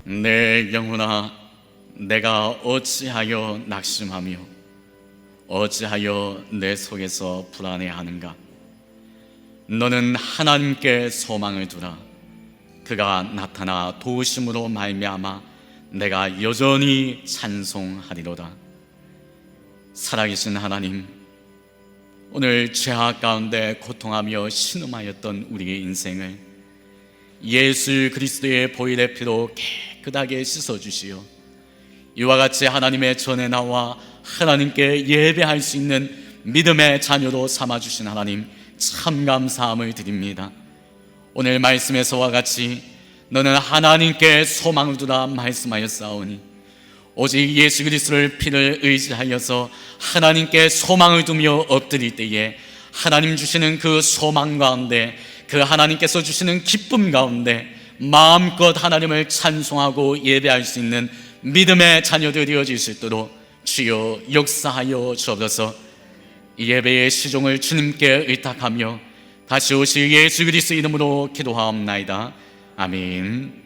내 영혼아, 내가 어찌하여 낙심하며 어찌하여 내 속에서 불안해하는가? 너는 하나님께 소망을 두라. 그가 나타나 도우심으로 말미암아 내가 여전히 찬송하리로다. 살아계신 하나님, 오늘 죄악 가운데 고통하며 신음하였던 우리의 인생을 예수 그리스도의 보혈의 피로 깨끗하게 씻어주시어 이와 같이 하나님의 전에 나와 하나님께 예배할 수 있는 믿음의 자녀로 삼아주신 하나님, 참 감사함을 드립니다. 오늘 말씀에서와 같이 너는 하나님께 소망을 두라 말씀하였사오니 오직 예수 그리스도의 피를 의지하여서 하나님께 소망을 두며 엎드릴 때에 하나님 주시는 그 소망 가운데, 그 하나님께서 주시는 기쁨 가운데 마음껏 하나님을 찬송하고 예배할 수 있는 믿음의 자녀들이 되어질 수 있도록 주여 역사하여 주옵소서. 이 예배의 시종을 주님께 의탁하며 다시 오실 예수 그리스도 이름으로 기도하옵나이다. 아멘.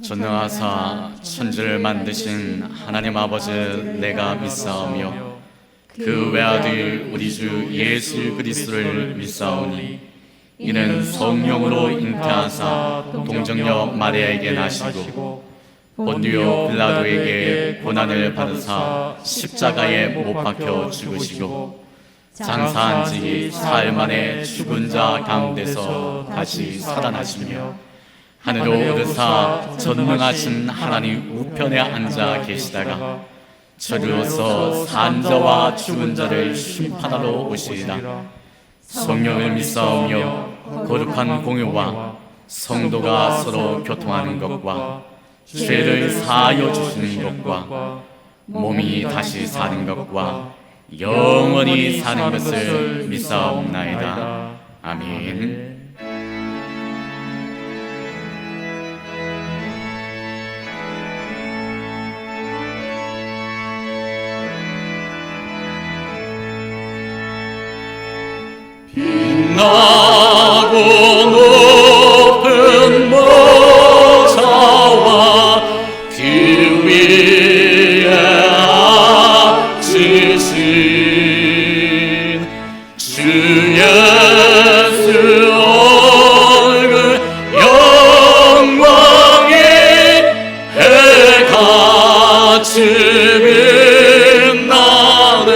전능하사 천지를 만드신 하나님 아버지 내가 믿사오며 그 외아들 우리 주 예수 그리스도를 믿사오니 이는 성령으로 잉태하사 동정녀 마리아에게 나시고 본디오 빌라도에게 고난을 받으사 십자가에 못 박혀 죽으시고 장사한 지 사흘 만에 죽은 자 가운데서 다시 살아나시며 하늘로 오르사 전능하신 하나님 우편에 앉아 계시다가 저리로서 산 자와 죽은 자를 심판하러 오시리라. 성령을 믿사오며 거룩한 공유와 성도가 서로 교통하는 것과 죄를 사하여 주시는 것과 몸이 다시 사는 것과 영원히 사는 것을 믿사옵나이다. 아멘. 빛나고 높은 모자와 그 위에 앉으신 주 예수 얼굴 영광이 해같이 빛나네.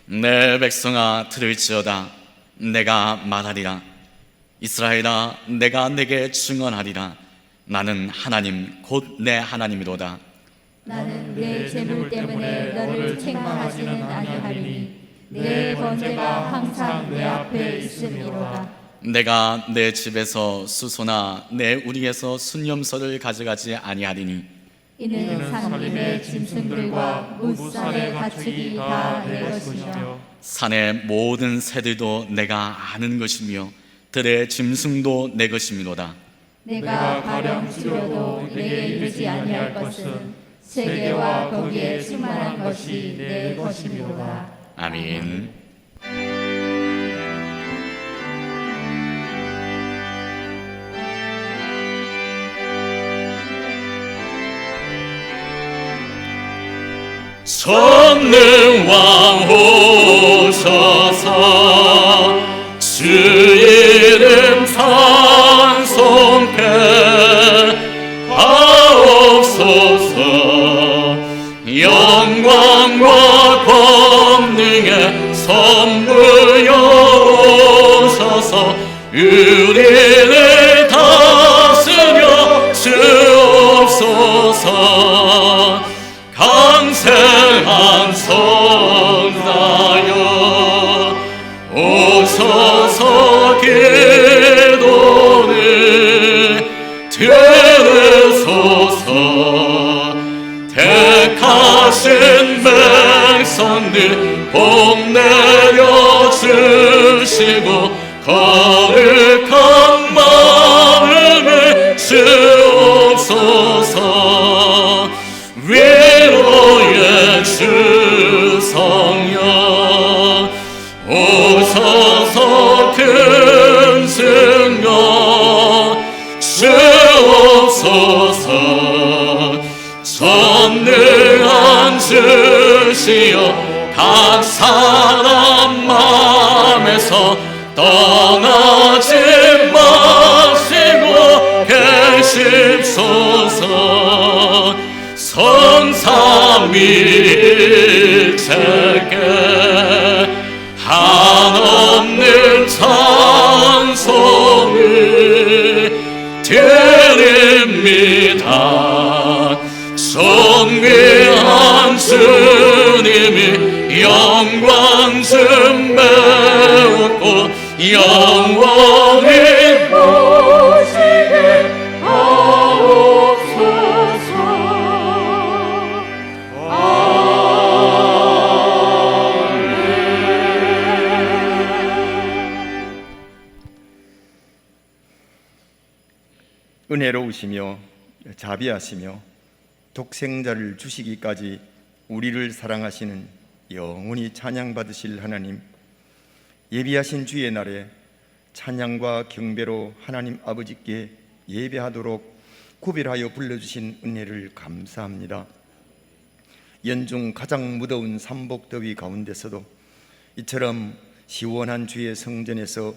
내 백성아 들을지어다. 내가 말하리라. 이스라엘아 내가 내게 증언하리라. 나는 하나님 곧 내 하나님이로다. 나는 내 재물 때문에 너를 책망하지는 아니하리니 내 번제가 항상 내 앞에 있음이로다. 내가 내 집에서 수소나 내 우리에서 순념서를 가져가지 아니하리니 이는 산림의 짐승들과 무산의 가축이 다 내 것이며 산의 모든 새들도 내가 아는 것이며 들의 짐승도 내 것이미로다. 내가 가령 치려도 내게 이르지 아니할 것은 세계와 거기에 충만한 것이 내 것이미로다. 아멘. 전능왕 오셔서 주 이름 찬송케 하옵소서. 영광과 권능의 선물여 오셔서 우리를 다스려 주옵소서. 강셀한 성자여 오셔서 기도를 들으소서. 택하신 백성들 복 내려 주시고 거룩한 마음을 주옵소서. 위로의 주 성령 오셔서 큰 승려 주옵소서. 전능한 주시여 각 사람 마음에서 떠나지 마시고 계십소서. 성삼위일체께 한없는 찬송을 드립니다. 존귀한 주님이 영광 좀 배웠고 영원히 보시게 하옵소서. 은혜로우시며 자비하시며 독생자를 주시기까지 우리를 사랑하시는 영원히 찬양받으실 하나님, 예비하신 주의 날에 찬양과 경배로 하나님 아버지께 예배하도록 구별하여 불러주신 은혜를 감사합니다. 연중 가장 무더운 삼복더위 가운데서도 이처럼 시원한 주의 성전에서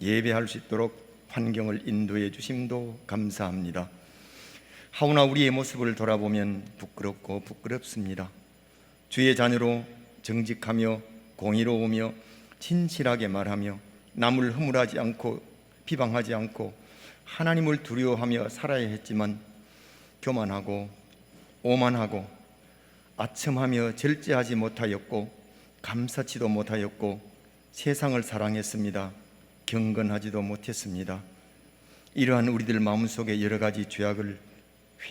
예배할 수 있도록 환경을 인도해 주심도 감사합니다. 하오나 우리의 모습을 돌아보면 부끄럽고 부끄럽습니다. 주의 자녀로 정직하며 공의로우며 진실하게 말하며 남을 허물하지 않고 비방하지 않고 하나님을 두려워하며 살아야 했지만 교만하고 오만하고 아첨하며 절제하지 못하였고 감사치도 못하였고 세상을 사랑했습니다. 경건하지도 못했습니다. 이러한 우리들 마음속에 여러 가지 죄악을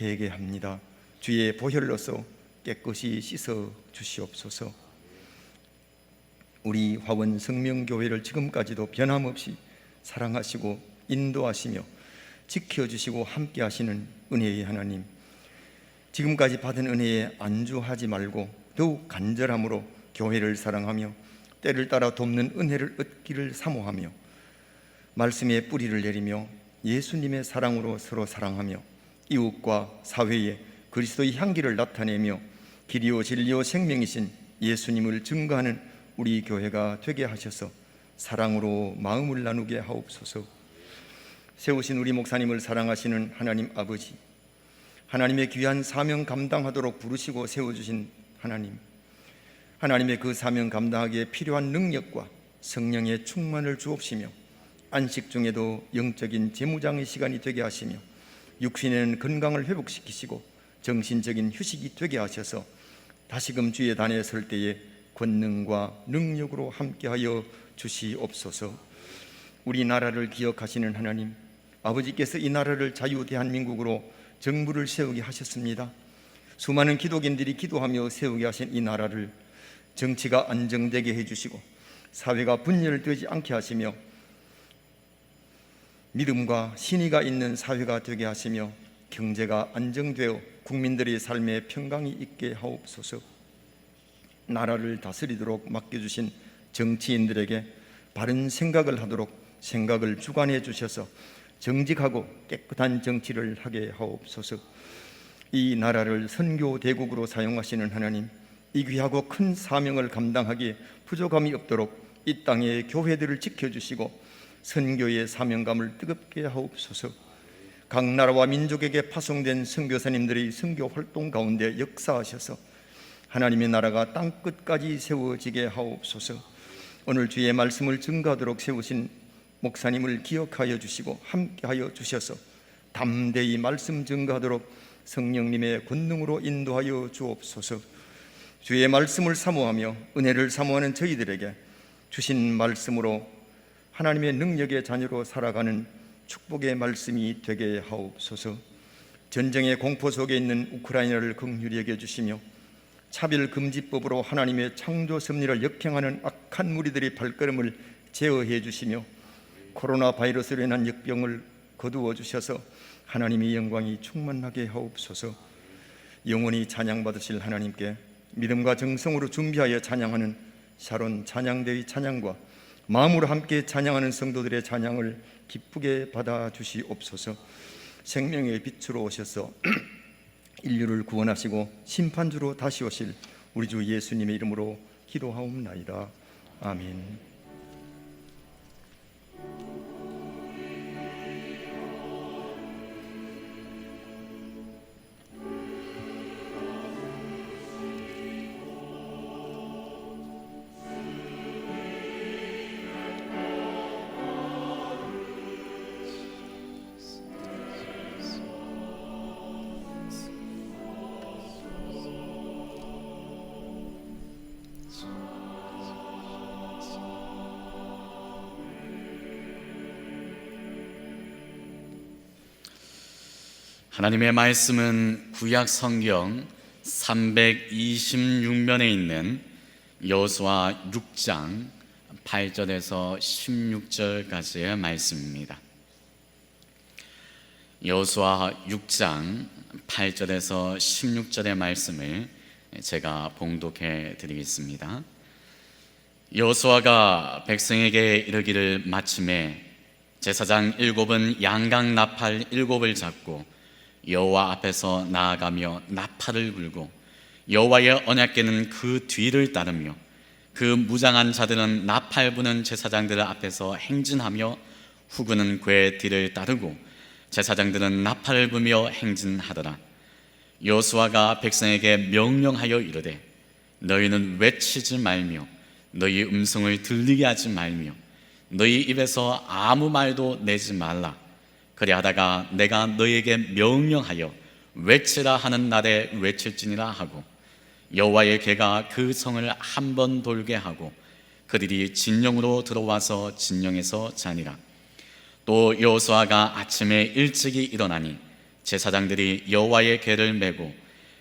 회개합니다. 주의 보혈로서 깨끗이 씻어 주시옵소서. 우리 화원 성명교회를 지금까지도 변함없이 사랑하시고 인도하시며 지켜주시고 함께 하시는 은혜의 하나님, 지금까지 받은 은혜에 안주하지 말고 더욱 간절함으로 교회를 사랑하며 때를 따라 돕는 은혜를 얻기를 사모하며 말씀의 뿌리를 내리며 예수님의 사랑으로 서로 사랑하며 이웃과 사회에 그리스도의 향기를 나타내며 길이요 진리요 생명이신 예수님을 증거하는 우리 교회가 되게 하셔서 사랑으로 마음을 나누게 하옵소서. 세우신 우리 목사님을 사랑하시는 하나님 아버지, 하나님의 귀한 사명 감당하도록 부르시고 세워주신 하나님, 하나님의 그 사명 감당하기에 필요한 능력과 성령의 충만을 주옵시며 안식 중에도 영적인 재무장의 시간이 되게 하시며 육신에는 건강을 회복시키시고 정신적인 휴식이 되게 하셔서 다시금 주의 단에 설 때에 권능과 능력으로 함께하여 주시옵소서. 우리나라를 기억하시는 하나님, 아버지께서 이 나라를 자유 대한민국으로 정부를 세우게 하셨습니다. 수많은 기독인들이 기도하며 세우게 하신 이 나라를 정치가 안정되게 해주시고 사회가 분열되지 않게 하시며 믿음과 신의가 있는 사회가 되게 하시며 경제가 안정되어 국민들의 삶에 평강이 있게 하옵소서. 나라를 다스리도록 맡겨주신 정치인들에게 바른 생각을 하도록 생각을 주관해 주셔서 정직하고 깨끗한 정치를 하게 하옵소서. 이 나라를 선교 대국으로 사용하시는 하나님, 이 귀하고 큰 사명을 감당하기에 부족함이 없도록 이 땅의 교회들을 지켜주시고 선교의 사명감을 뜨겁게 하옵소서. 각 나라와 민족에게 파송된 선교사님들의 선교 활동 가운데 역사하셔서 하나님의 나라가 땅끝까지 세워지게 하옵소서. 오늘 주의 말씀을 증거하도록 세우신 목사님을 기억하여 주시고 함께하여 주셔서 담대히 말씀 증거하도록 성령님의 권능으로 인도하여 주옵소서. 주의 말씀을 사모하며 은혜를 사모하는 저희들에게 주신 말씀으로 하나님의 능력의 자녀로 살아가는 축복의 말씀이 되게 하옵소서. 전쟁의 공포 속에 있는 우크라이나를 긍휼히 여겨주시며 차별금지법으로 하나님의 창조 섭리를 역행하는 악한 무리들의 발걸음을 제어해 주시며 코로나 바이러스로 인한 역병을 거두어 주셔서 하나님의 영광이 충만하게 하옵소서. 영원히 찬양받으실 하나님께 믿음과 정성으로 준비하여 찬양하는 샤론 찬양대의 찬양과 마음으로 함께 찬양하는 성도들의 찬양을 기쁘게 받아주시옵소서. 생명의 빛으로 오셔서 인류를 구원하시고 심판주로 다시 오실 우리 주 예수님의 이름으로 기도하옵나이다. 아멘. 하나님의 말씀은 구약 성경 326면에 있는 여호수아 6장 8절에서 16절까지의 말씀입니다. 여호수아 6장 8절에서 16절의 말씀을 제가 봉독해 드리겠습니다. 여호수아가 백성에게 이르기를 마침에 제사장 7은 양각 나팔 7을 잡고 여호와 앞에서 나아가며 나팔을 불고 여호와의 언약궤는 그 뒤를 따르며 그 무장한 자들은 나팔 부는 제사장들 앞에서 행진하며 후군은 궤 뒤를 따르고 제사장들은 나팔을 부며 행진하더라. 여호수아가 백성에게 명령하여 이르되 너희는 외치지 말며 너희 음성을 들리게 하지 말며 너희 입에서 아무 말도 내지 말라. 그리하다가 내가 너희에게 명령하여 외치라 하는 날에 외칠지니라 하고 여호와의 궤가 그 성을 한 번 돌게 하고 그들이 진영으로 들어와서 진영에서 자니라. 또 여호수아가 아침에 일찍이 일어나니 제사장들이 여호와의 궤를 메고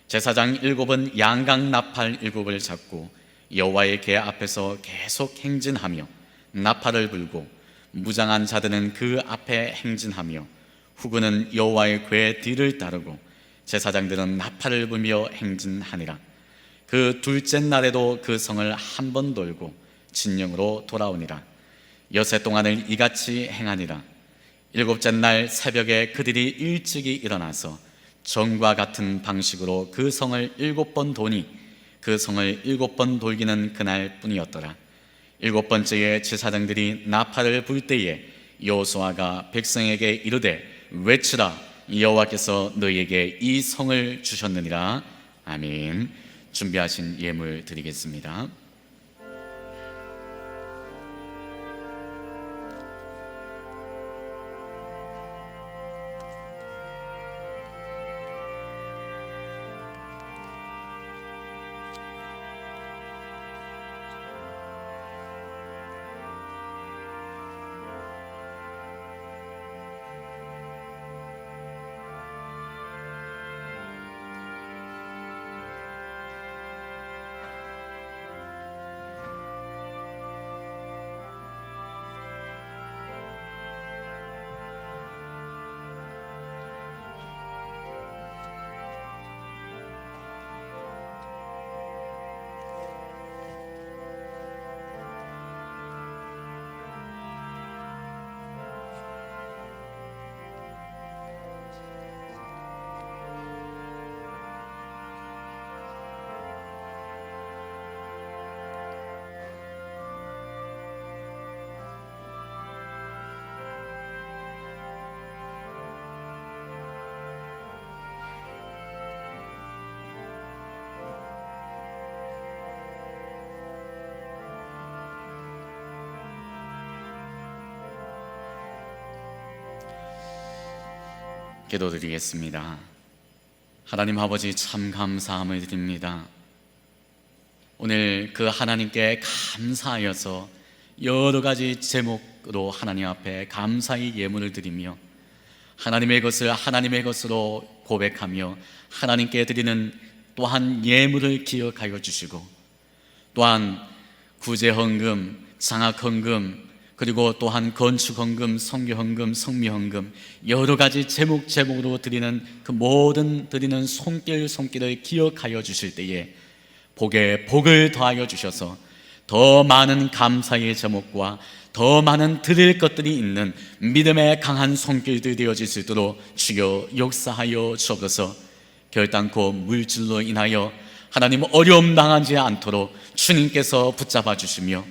제사장 7은 양각 나팔 7을 잡고 여호와의 궤 앞에서 계속 행진하며 나팔을 불고 무장한 자들은 그 앞에 행진하며 후군은 여호와의 궤 뒤를 따르고 제사장들은 나팔을 불며 행진하니라. 그 둘째 날에도 그 성을 한 번 돌고 진영으로 돌아오니라. 여세 동안을 이같이 행하니라. 7째 날 새벽에 그들이 일찍이 일어나서 전과 같은 방식으로 그 성을 7번 도니 그 성을 7번 돌기는 그날 뿐이었더라. 7번째에 제사장들이 나팔을 불 때에 여호수아가 백성에게 이르되 외치라. 여호와께서 너희에게 이 성을 주셨느니라. 아멘. 준비하신 예물 드리겠습니다. 기도드리겠습니다. 하나님 아버지, 참 감사함을 드립니다. 오늘 그 하나님께 감사하여서 여러 가지 제목으로 하나님 앞에 감사의 예물을 드리며 하나님의 것을 하나님의 것으로 고백하며 하나님께 드리는 또한 예물을 기억하여 주시고, 또한 구제헌금, 장학헌금, 그리고 또한 건축헌금, 성교헌금, 성미헌금, 여러 가지 제목으로 드리는 그 모든 드리는 손길을 기억하여 주실 때에 복에 복을 더하여 주셔서 더 많은 감사의 제목과 더 많은 드릴 것들이 있는 믿음의 강한 손길들이 되어질 수 있도록 주여 역사하여 주옵소서. 결단코 물질로 인하여 하나님 어려움 당하지 않도록 주님께서 붙잡아 주시며,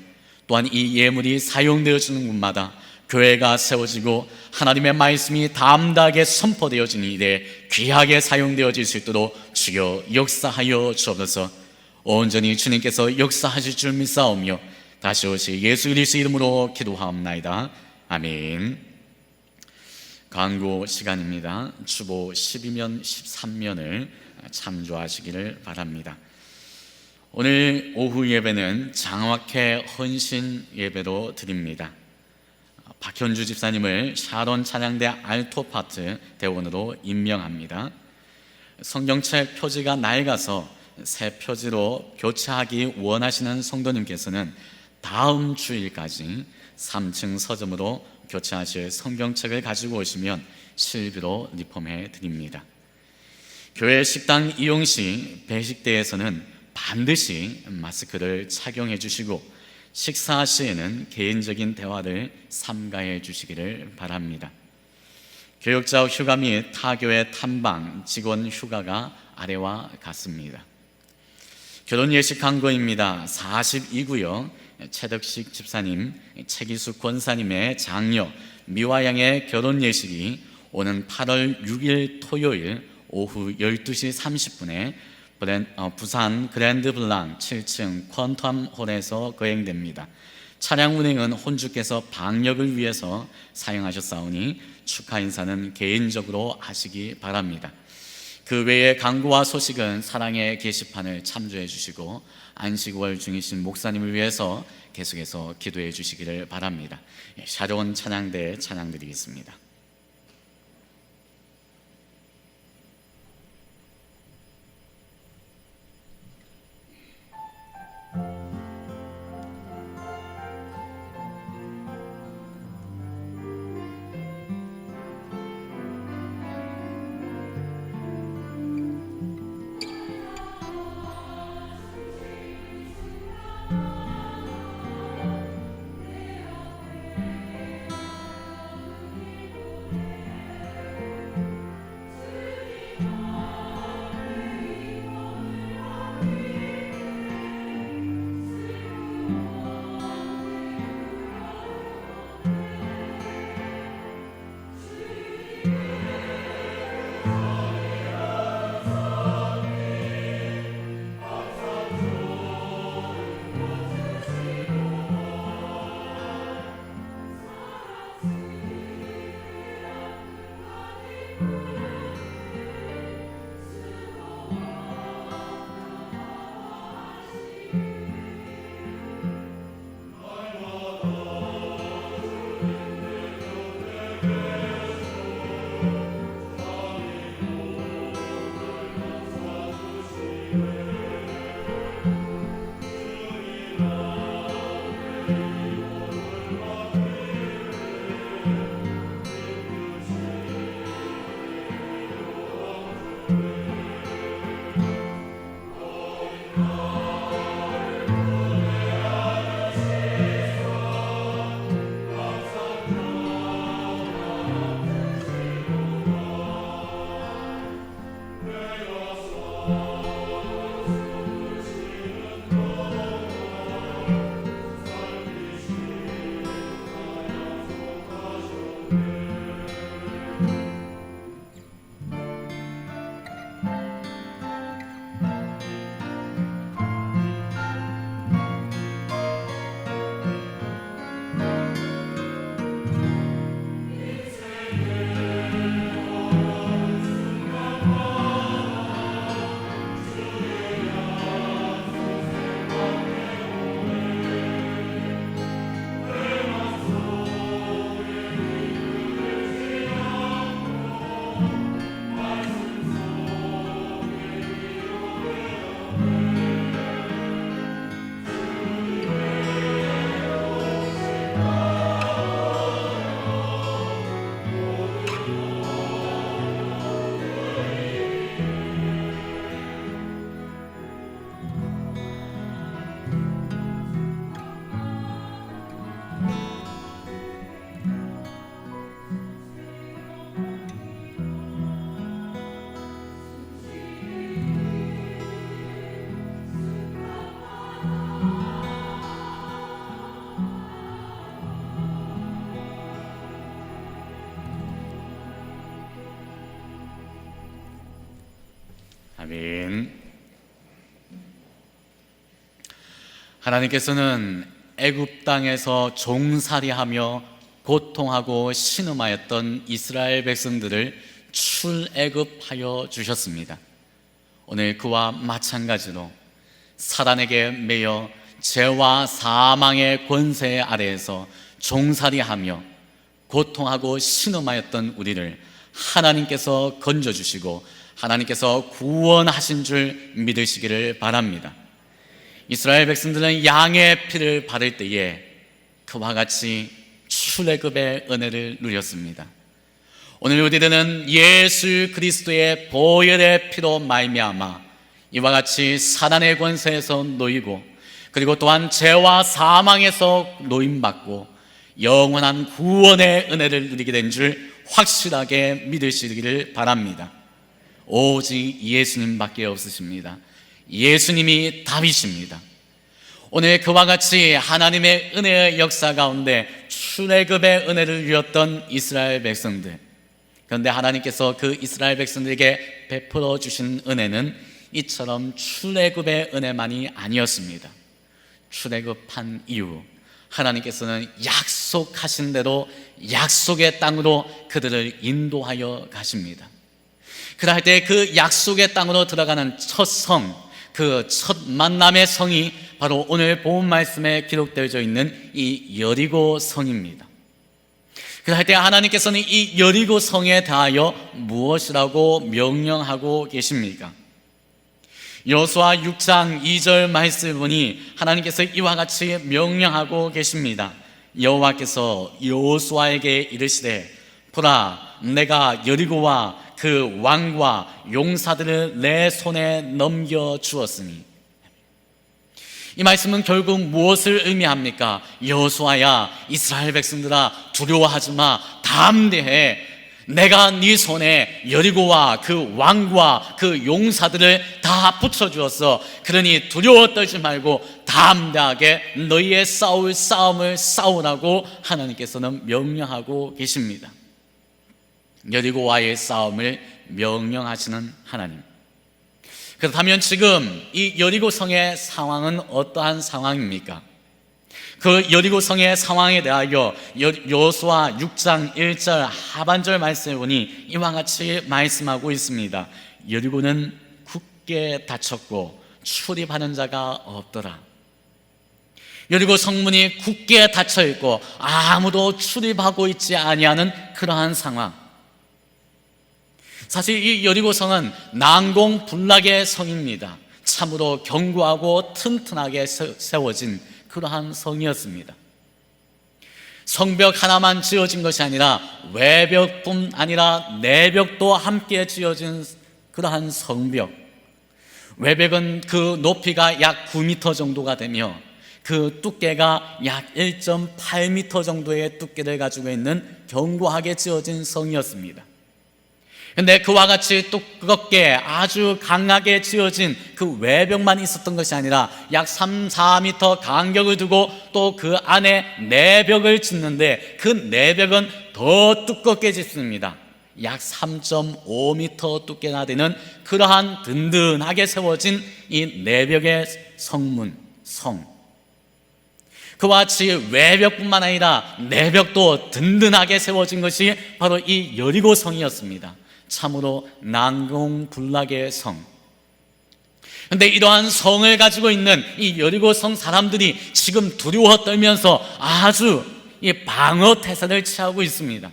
또한 이 예물이 사용되어지는 곳마다 교회가 세워지고 하나님의 말씀이 담대하게 선포되어지는 일에 귀하게 사용되어질 수 있도록 주여 역사하여 주옵소서. 온전히 주님께서 역사하실 줄 믿사오며 다시 오실 예수 그리스도 이름으로 기도하옵나이다. 아멘. 광고 시간입니다. 주보 12면 13면을 참조하시기를 바랍니다. 오늘 오후 예배는 장학회 헌신 예배로 드립니다. 박현주 집사님을 샤론 찬양대 알토 파트 대원으로 임명합니다. 성경책 표지가 낡아서 새 표지로 교체하기 원하시는 성도님께서는 다음 주일까지 3층 서점으로 교체하실 성경책을 가지고 오시면 실비로 리폼해 드립니다. 교회 식당 이용 시 배식대에서는 반드시 마스크를 착용해 주시고 식사 시에는 개인적인 대화를 삼가해 주시기를 바랍니다. 교역자 휴가 및 타교회 탐방 직원 휴가가 아래와 같습니다. 결혼 예식 광고입니다. 42구역 최덕식 집사님, 최기숙 권사님의 장녀 미화양의 결혼 예식이 오는 8월 6일 토요일 오후 12시 30분에 부산 그랜드 블랑 7층 퀀텀홀에서 거행됩니다. 차량 운행은 혼주께서 방역을 위해서 사용하셨사오니 축하 인사는 개인적으로 하시기 바랍니다. 그 외에 광고와 소식은 사랑의 게시판을 참조해 주시고 안식월 중이신 목사님을 위해서 계속해서 기도해 주시기를 바랍니다. 샤론 찬양대 찬양드리겠습니다. 하나님께서는 애굽 땅에서 종살이하며 고통하고 신음하였던 이스라엘 백성들을 출애굽하여 주셨습니다. 오늘 그와 마찬가지로 사단에게 매여 죄와 사망의 권세 아래에서 종살이하며 고통하고 신음하였던 우리를 하나님께서 건져주시고 하나님께서 구원하신 줄 믿으시기를 바랍니다. 이스라엘 백성들은 양의 피를 바를 때에 그와 같이 출애굽의 은혜를 누렸습니다. 오늘 우리들은 예수 그리스도의 보혈의 피로 말미암아 이와 같이 사단의 권세에서 놓이고 그리고 또한 죄와 사망에서 놓임받고 영원한 구원의 은혜를 누리게 된 줄 확실하게 믿으시기를 바랍니다. 오직 예수님밖에 없으십니다. 예수님이 답이십니다. 오늘 그와 같이 하나님의 은혜의 역사 가운데 출애굽의 은혜를 누렸던 이스라엘 백성들, 그런데 하나님께서 그 이스라엘 백성들에게 베풀어 주신 은혜는 이처럼 출애굽의 은혜만이 아니었습니다. 출애굽한 이후 하나님께서는 약속하신 대로 약속의 땅으로 그들을 인도하여 가십니다. 그럴 때 그 약속의 땅으로 들어가는 첫 성, 그 첫 만남의 성이 바로 오늘 본 말씀에 기록되어져 있는 이 여리고 성입니다. 그럴 때 하나님께서는 이 여리고 성에 대하여 무엇이라고 명령하고 계십니까? 여호수아 6장 2절 말씀을 보니 하나님께서 이와 같이 명령하고 계십니다. 여호와께서 여호수아에게 이르시되 보라, 내가 여리고와 그 왕과 용사들을 내 손에 넘겨주었으니. 이 말씀은 결국 무엇을 의미합니까? 여호수아야, 이스라엘 백성들아, 두려워하지 마, 담대해. 내가 네 손에 여리고와 그 왕과 그 용사들을 다 붙여주었어. 그러니 두려워 떨지 말고 담대하게 너희의 싸울 싸움을 싸우라고 하나님께서는 명령하고 계십니다. 여리고와의 싸움을 명령하시는 하나님. 그렇다면 지금 이 여리고 성의 상황은 어떠한 상황입니까? 그 여리고 성의 상황에 대하여 여호수아 6장 1절 하반절 말씀을 보니 이와 같이 말씀하고 있습니다. 여리고는 굳게 닫혔고 출입하는 자가 없더라. 여리고 성문이 굳게 닫혀 있고 아무도 출입하고 있지 아니하는 그러한 상황. 사실 이 여리고 성은 난공불락의 성입니다. 참으로 견고하고 튼튼하게 세워진 그러한 성이었습니다. 성벽 하나만 지어진 것이 아니라 외벽뿐 아니라 내벽도 함께 지어진 그러한 성벽. 외벽은 그 높이가 약 9m 정도가 되며 그 두께가 약 1.8m 정도의 두께를 가지고 있는 견고하게 지어진 성이었습니다. 그런데 그와 같이 두껍게 아주 강하게 지어진 그 외벽만 있었던 것이 아니라 약 3, 4m 간격을 두고 또 그 안에 내벽을 짓는데 그 내벽은 더 두껍게 짓습니다. 약 3.5m 두께나 되는 그러한 든든하게 세워진 이 내벽의 성문, 성. 그와 같이 외벽뿐만 아니라 내벽도 든든하게 세워진 것이 바로 이 여리고 성이었습니다. 참으로 난공불락의 성. 그런데 이러한 성을 가지고 있는 이 여리고 성 사람들이 지금 두려워 떨면서 아주 이 방어 태세를 취하고 있습니다.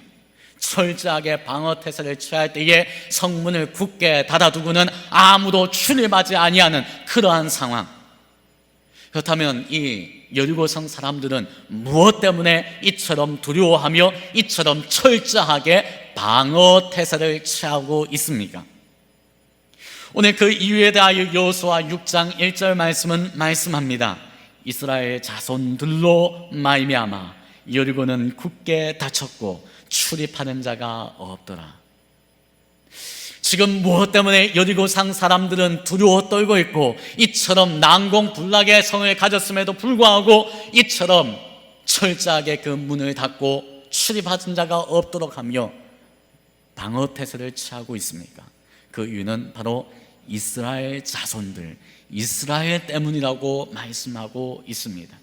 철저하게 방어 태세를 취할 때에 성문을 굳게 닫아두고는 아무도 출입하지 아니하는 그러한 상황. 그렇다면 이 여리고성 사람들은 무엇 때문에 이처럼 두려워하며 이처럼 철저하게 방어 태세를 취하고 있습니까? 오늘 그 이유에 대하여 여호수아 6장 1절 말씀은 말씀합니다. 이스라엘 자손들로 말미암아 여리고는 굳게 닫혔고 출입하는 자가 없더라. 지금 무엇 때문에 여리고성 사람들은 두려워 떨고 있고 이처럼 난공불락의 성을 가졌음에도 불구하고 이처럼 철저하게 그 문을 닫고 출입하는 자가 없도록 하며 방어 태세를 취하고 있습니까? 그 이유는 바로 이스라엘 자손들, 이스라엘 때문이라고 말씀하고 있습니다.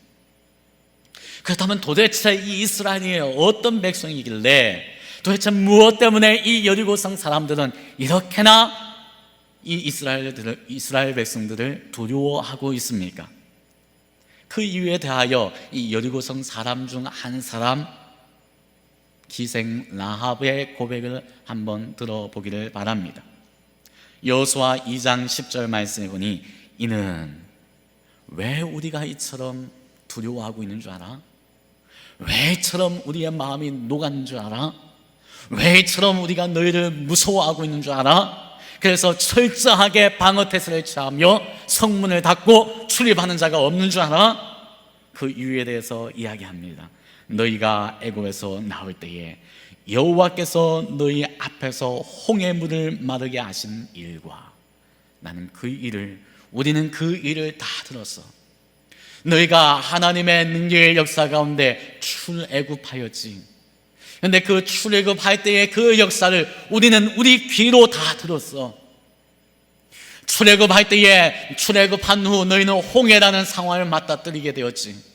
그렇다면 도대체 이 이스라엘이 어떤 백성이길래, 도대체 무엇 때문에 이 여리고성 사람들은 이렇게나 이 이스라엘 백성들을 두려워하고 있습니까? 그 이유에 대하여 이 여리고성 사람 중 한 사람, 기생 라합의 고백을 한번 들어보기를 바랍니다. 여호수아 2장 10절 말씀에 보니, 이는 왜 우리가 이처럼 두려워하고 있는 줄 알아? 왜 이처럼 우리의 마음이 녹았는 줄 알아? 왜 이처럼 우리가 너희를 무서워하고 있는 줄 알아? 그래서 철저하게 방어태세를 취하며 성문을 닫고 출입하는 자가 없는 줄 알아? 그 이유에 대해서 이야기합니다. 너희가 애굽에서 나올 때에 여호와께서 너희 앞에서 홍해물을 마르게 하신 일과 나는 우리는 그 일을 다 들었어. 너희가 하나님의 능력의 역사 가운데 출애굽하였지. 그런데 그 출애굽할 때의 그 역사를 우리는 우리 귀로 다 들었어. 출애굽할 때에 출애굽한 후 너희는 홍해라는 상황을 맞닥뜨리게 되었지.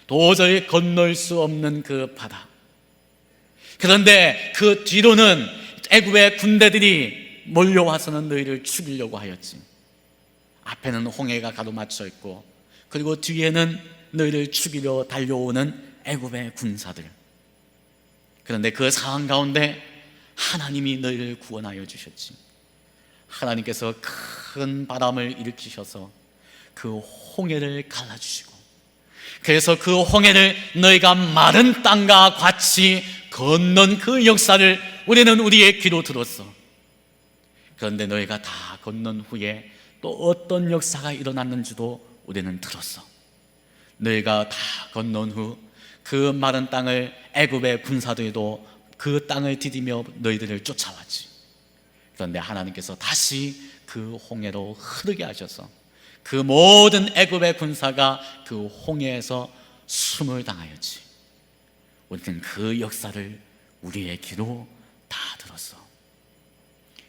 도저히 건널 수 없는 그 바다. 그런데 그 뒤로는 애굽의 군대들이 몰려와서는 너희를 죽이려고 하였지. 앞에는 홍해가 가로막혀 있고, 그리고 뒤에는 너희를 죽이려 달려오는 애굽의 군사들. 그런데 그 상황 가운데 하나님이 너희를 구원하여 주셨지. 하나님께서 큰 바람을 일으키셔서 그 홍해를 갈라주시고, 그래서 그 홍해를 너희가 마른 땅과 같이 건넌 그 역사를 우리는 우리의 귀로 들었어. 그런데 너희가 다 건넌 후에 또 어떤 역사가 일어났는지도 우리는 들었어. 너희가 다 건넌 후 그 마른 땅을 애굽의 군사들도 그 땅을 디디며 너희들을 쫓아왔지. 그런데 하나님께서 다시 그 홍해로 흐르게 하셔서 그 모든 애굽의 군사가 그 홍해에서 숨을 당하였지. 우리는 그 역사를 우리의 귀로 다 들었어.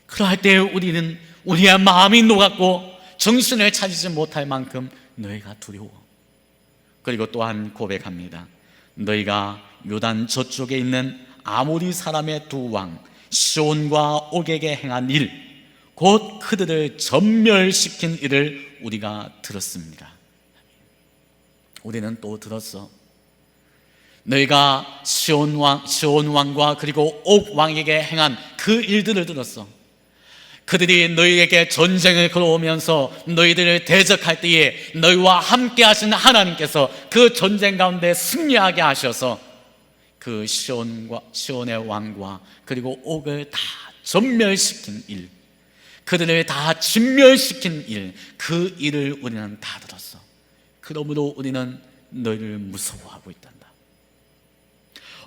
그러할 때 우리는 우리의 마음이 녹았고 정신을 차리지 못할 만큼 너희가 두려워. 그리고 또한 고백합니다. 너희가 요단 저쪽에 있는 아모리 사람의 두 왕 시온과 옥에게 행한 일, 곧 그들을 전멸시킨 일을 우리가 들었습니다. 우리는 또 들었어. 너희가 시온 왕과 그리고 옥 왕에게 행한 그 일들을 들었어. 그들이 너희에게 전쟁을 걸어오면서 너희들을 대적할 때에 너희와 함께 하신 하나님께서 그 전쟁 가운데 승리하게 하셔서 그 시온의 왕과 그리고 옥을 다 전멸시킨 일, 그들을 다 진멸시킨 일, 그 일을 우리는 다 들었어. 그러므로 우리는 너희를 무서워하고 있단다.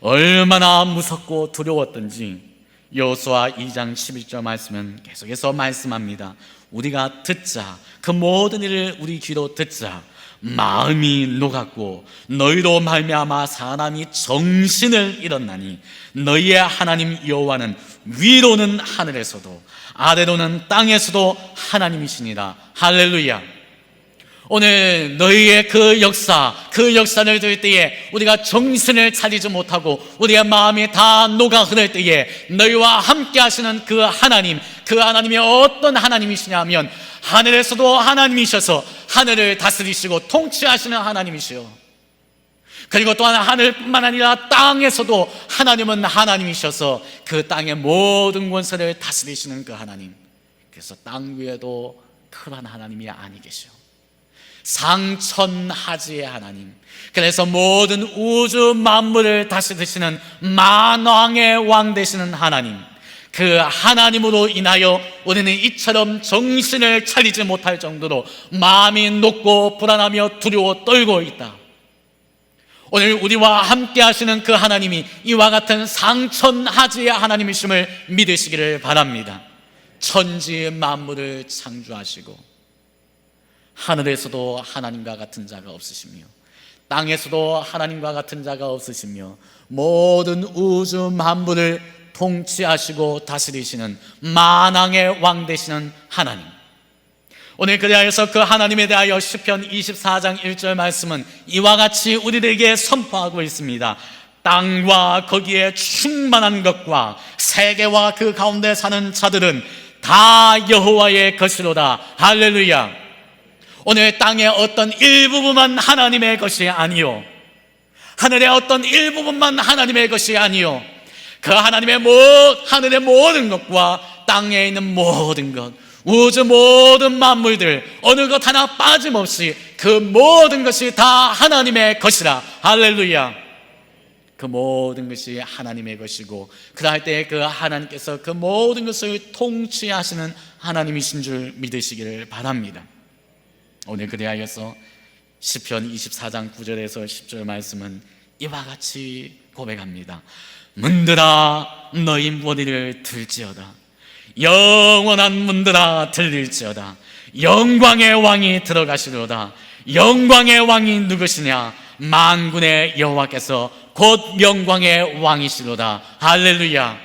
얼마나 무섭고 두려웠던지 여호수아 2장 11절 말씀은 계속해서 말씀합니다. 우리가 듣자, 그 모든 일을 우리 귀로 듣자 마음이 녹았고 너희로 말미암아 사람이 정신을 잃었나니 너희의 하나님 여호와는 위로는 하늘에서도 아래로는 땅에서도 하나님이시니라. 할렐루야. 오늘 너희의 그 역사를 들을 때에 우리가 정신을 차리지 못하고 우리의 마음이 다 녹아 흐를 때에 너희와 함께 하시는 그 하나님이 어떤 하나님이시냐면 하늘에서도 하나님이셔서 하늘을 다스리시고 통치하시는 하나님이시요. 그리고 또한 하늘뿐만 아니라 땅에서도 하나님은 하나님이셔서 그 땅의 모든 권세를 다스리시는 그 하나님. 그래서 땅 위에도 그런 하나님이 아니 계셔. 상천하지의 하나님, 그래서 모든 우주 만물을 다스리시는 만왕의 왕 되시는 하나님, 그 하나님으로 인하여 우리는 이처럼 정신을 차리지 못할 정도로 마음이 녹고 불안하며 두려워 떨고 있다. 오늘 우리와 함께 하시는 그 하나님이 이와 같은 상천하지의 하나님이심을 믿으시기를 바랍니다. 천지 만물을 창조하시고 하늘에서도 하나님과 같은 자가 없으시며 땅에서도 하나님과 같은 자가 없으시며 모든 우주 만물을 통치하시고 다스리시는 만왕의 왕 되시는 하나님, 오늘 그리하여서 그 하나님에 대하여 시편 24장 1절 말씀은 이와 같이 우리들에게 선포하고 있습니다. 땅과 거기에 충만한 것과 세계와 그 가운데 사는 자들은 다 여호와의 것이로다. 할렐루야. 오늘 땅의 어떤 일부분만 하나님의 것이 아니요, 하늘의 어떤 일부분만 하나님의 것이 아니요, 그 하늘의 모든 것과 땅에 있는 모든 것, 우주 모든 만물들 어느 것 하나 빠짐없이 그 모든 것이 다 하나님의 것이라. 할렐루야. 그 모든 것이 하나님의 것이고, 그럴 때 그 하나님께서 그 모든 것을 통치하시는 하나님이신 줄 믿으시기를 바랍니다. 오늘 그리하여서 시편 24장 9절에서 10절 말씀은 이와 같이 고백합니다. 문들아 너희 머리를 들지어다. 영원한 문들아 들릴지어다. 영광의 왕이 들어가시리로다. 영광의 왕이 누구시냐? 만군의 여호와께서 곧 영광의 왕이시로다. 할렐루야.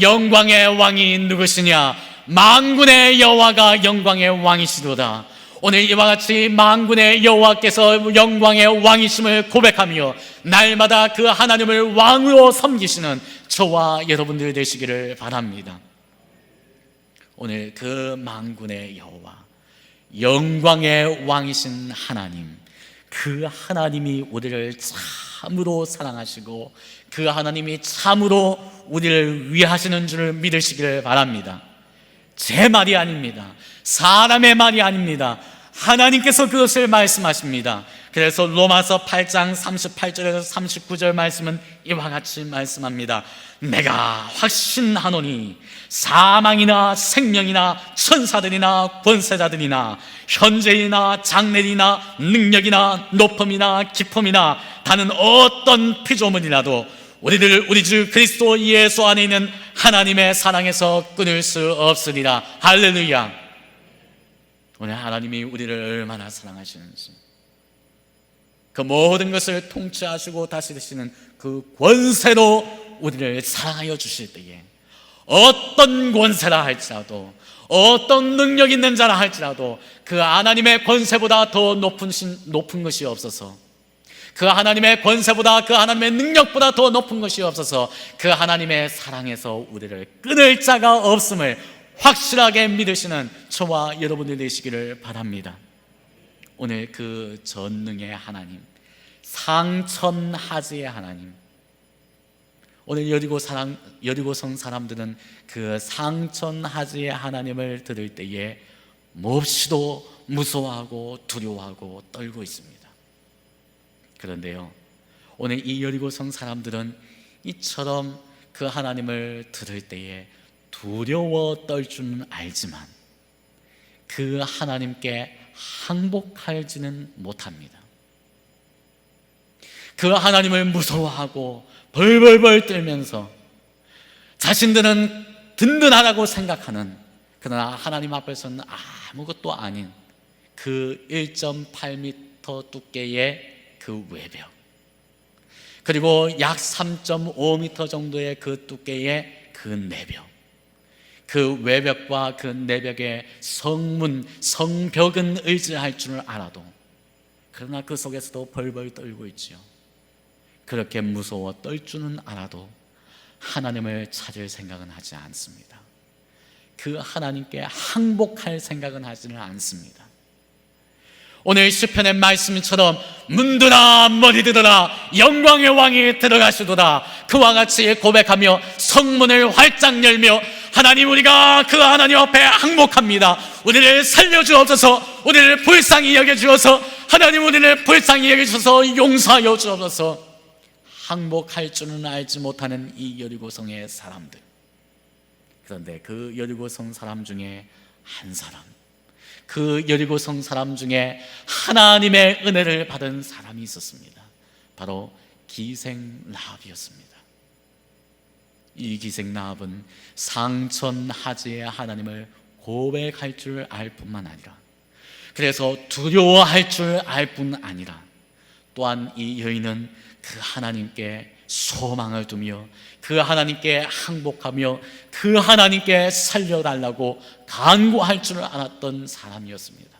영광의 왕이 누구시냐? 만군의 여호와가 영광의 왕이시로다. 오늘 이와 같이 만군의 여호와께서 영광의 왕이심을 고백하며 날마다 그 하나님을 왕으로 섬기시는 저와 여러분들 되시기를 바랍니다. 오늘 그 만군의 여호와, 영광의 왕이신 하나님, 그 하나님이 우리를 참으로 사랑하시고 그 하나님이 참으로 우리를 위하시는 줄을 믿으시기를 바랍니다. 제 말이 아닙니다. 사람의 말이 아닙니다. 하나님께서 그것을 말씀하십니다. 그래서 로마서 8장 38절에서 39절 말씀은 이와 같이 말씀합니다. 내가 확신하노니 사망이나 생명이나 천사들이나 권세자들이나 현재이나 장래이나 능력이나 높음이나 깊음이나 다른 어떤 피조물이라도 우리를 우리 주 그리스도 예수 안에 있는 하나님의 사랑에서 끊을 수 없으리라. 할렐루야. 오늘 하나님이 우리를 얼마나 사랑하시는지, 그 모든 것을 통치하시고 다스리시는 그 권세로 우리를 사랑하여 주실 때에 어떤 권세라 할지라도, 어떤 능력 있는 자라 할지라도 그 하나님의 권세보다 더 높은 것이 없어서, 그 하나님의 권세보다, 그 하나님의 능력보다 더 높은 것이 없어서 그 하나님의 사랑에서 우리를 끊을 자가 없음을 확실하게 믿으시는 저와 여러분들 되시기를 바랍니다. 오늘 그 전능의 하나님, 상천하지의 하나님, 오늘 여리고성 사람들은 그 상천하지의 하나님을 들을 때에 몹시도 무서워하고 두려워하고 떨고 있습니다. 그런데요, 오늘 이 여리고성 사람들은 이처럼 그 하나님을 들을 때에 두려워 떨 줄은 알지만 그 하나님께 항복하지는 못합니다. 그 하나님을 무서워하고 벌벌벌 떨면서 자신들은 든든하다고 생각하는, 그러나 하나님 앞에서는 아무것도 아닌 그 1.8m 두께의 그 외벽, 그리고 약 3.5m 정도의 그 두께의 그 내벽, 그 외벽과 그 내벽의 성벽은 의지할 줄 알아도, 그러나 그 속에서도 벌벌 떨고 있지요. 그렇게 무서워 떨 줄은 알아도 하나님을 찾을 생각은 하지 않습니다. 그 하나님께 항복할 생각은 하지는 않습니다. 오늘 시편의 말씀처럼 문들아 머리 들어라 영광의 왕이 들어가시도다, 그와 같이 고백하며 성문을 활짝 열며 하나님, 우리가 그 하나님 앞에 항복합니다. 우리를 살려주옵소서. 우리를 불쌍히 여겨주어서, 하나님 우리를 불쌍히 여겨주셔서 용서하여 주옵소서. 항복할 줄은 알지 못하는 이 여리고성의 사람들, 그런데 그 여리고성 사람 중에 한 사람, 그 여리고성 사람 중에 하나님의 은혜를 받은 사람이 있었습니다. 바로 기생 라합이었습니다. 이 기생 라합은 상천하지의 하나님을 고백할 줄 알 뿐만 아니라, 그래서 두려워할 줄 알 뿐 아니라, 또한 이 여인은 그 하나님께 소망을 두며 그 하나님께 항복하며 그 하나님께 살려달라고 간구할 줄 알았던 사람이었습니다.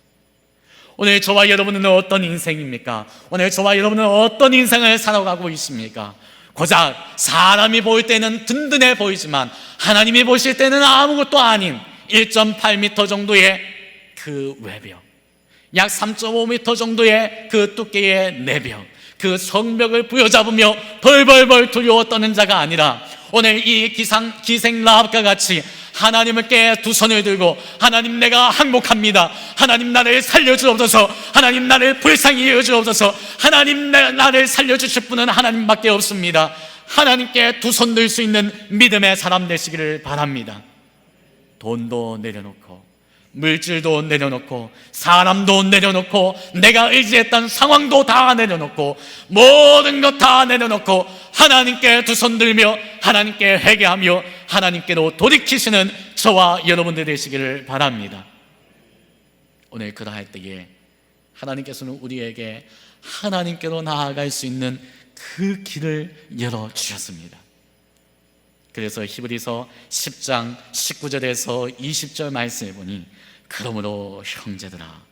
오늘 저와 여러분은 어떤 인생입니까? 오늘 저와 여러분은 어떤 인생을 살아가고 있습니까? 고작 사람이 보일 때는 든든해 보이지만 하나님이 보실 때는 아무것도 아닌 1.8m 정도의 그 외벽, 약 3.5m 정도의 그 두께의 내벽, 그 성벽을 부여잡으며 벌벌벌 두려워 떠는 자가 아니라 오늘 이 기생 라합과 같이 하나님께 두 손을 들고 하나님, 내가 항복합니다. 하나님, 나를 살려주옵소서. 하나님, 나를 불쌍히 여주옵소서. 하나님, 나를 살려주실 분은 하나님밖에 없습니다. 하나님께 두 손 들 수 있는 믿음의 사람 되시기를 바랍니다. 돈도 내려놓고 물질도 내려놓고 사람도 내려놓고 내가 의지했던 상황도 다 내려놓고 모든 것 다 내려놓고 하나님께 두 손 들며 하나님께 회개하며 하나님께로 돌이키시는 저와 여러분들 되시기를 바랍니다. 오늘 그러할 때에 하나님께서는 우리에게 하나님께로 나아갈 수 있는 그 길을 열어주셨습니다. 그래서 히브리서 10장 19절에서 20절 말씀에 보니 그러므로 형제들아,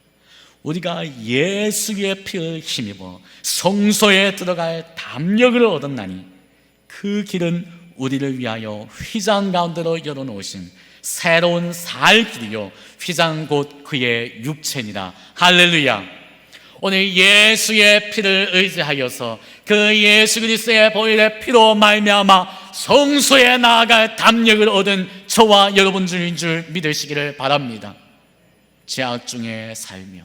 우리가 예수의 피를 힘입어 성소에 들어갈 담력을 얻었나니 그 길은 우리를 위하여 휘장 가운데로 열어놓으신 새로운 살 길이요 휘장 곧 그의 육체니라. 할렐루야. 오늘 예수의 피를 의지하여서 그 예수 그리스도의 보혈의 피로 말미암아 성소에 나아갈 담력을 얻은 저와 여러분들인 줄 믿으시기를 바랍니다. 죄악 중에 살며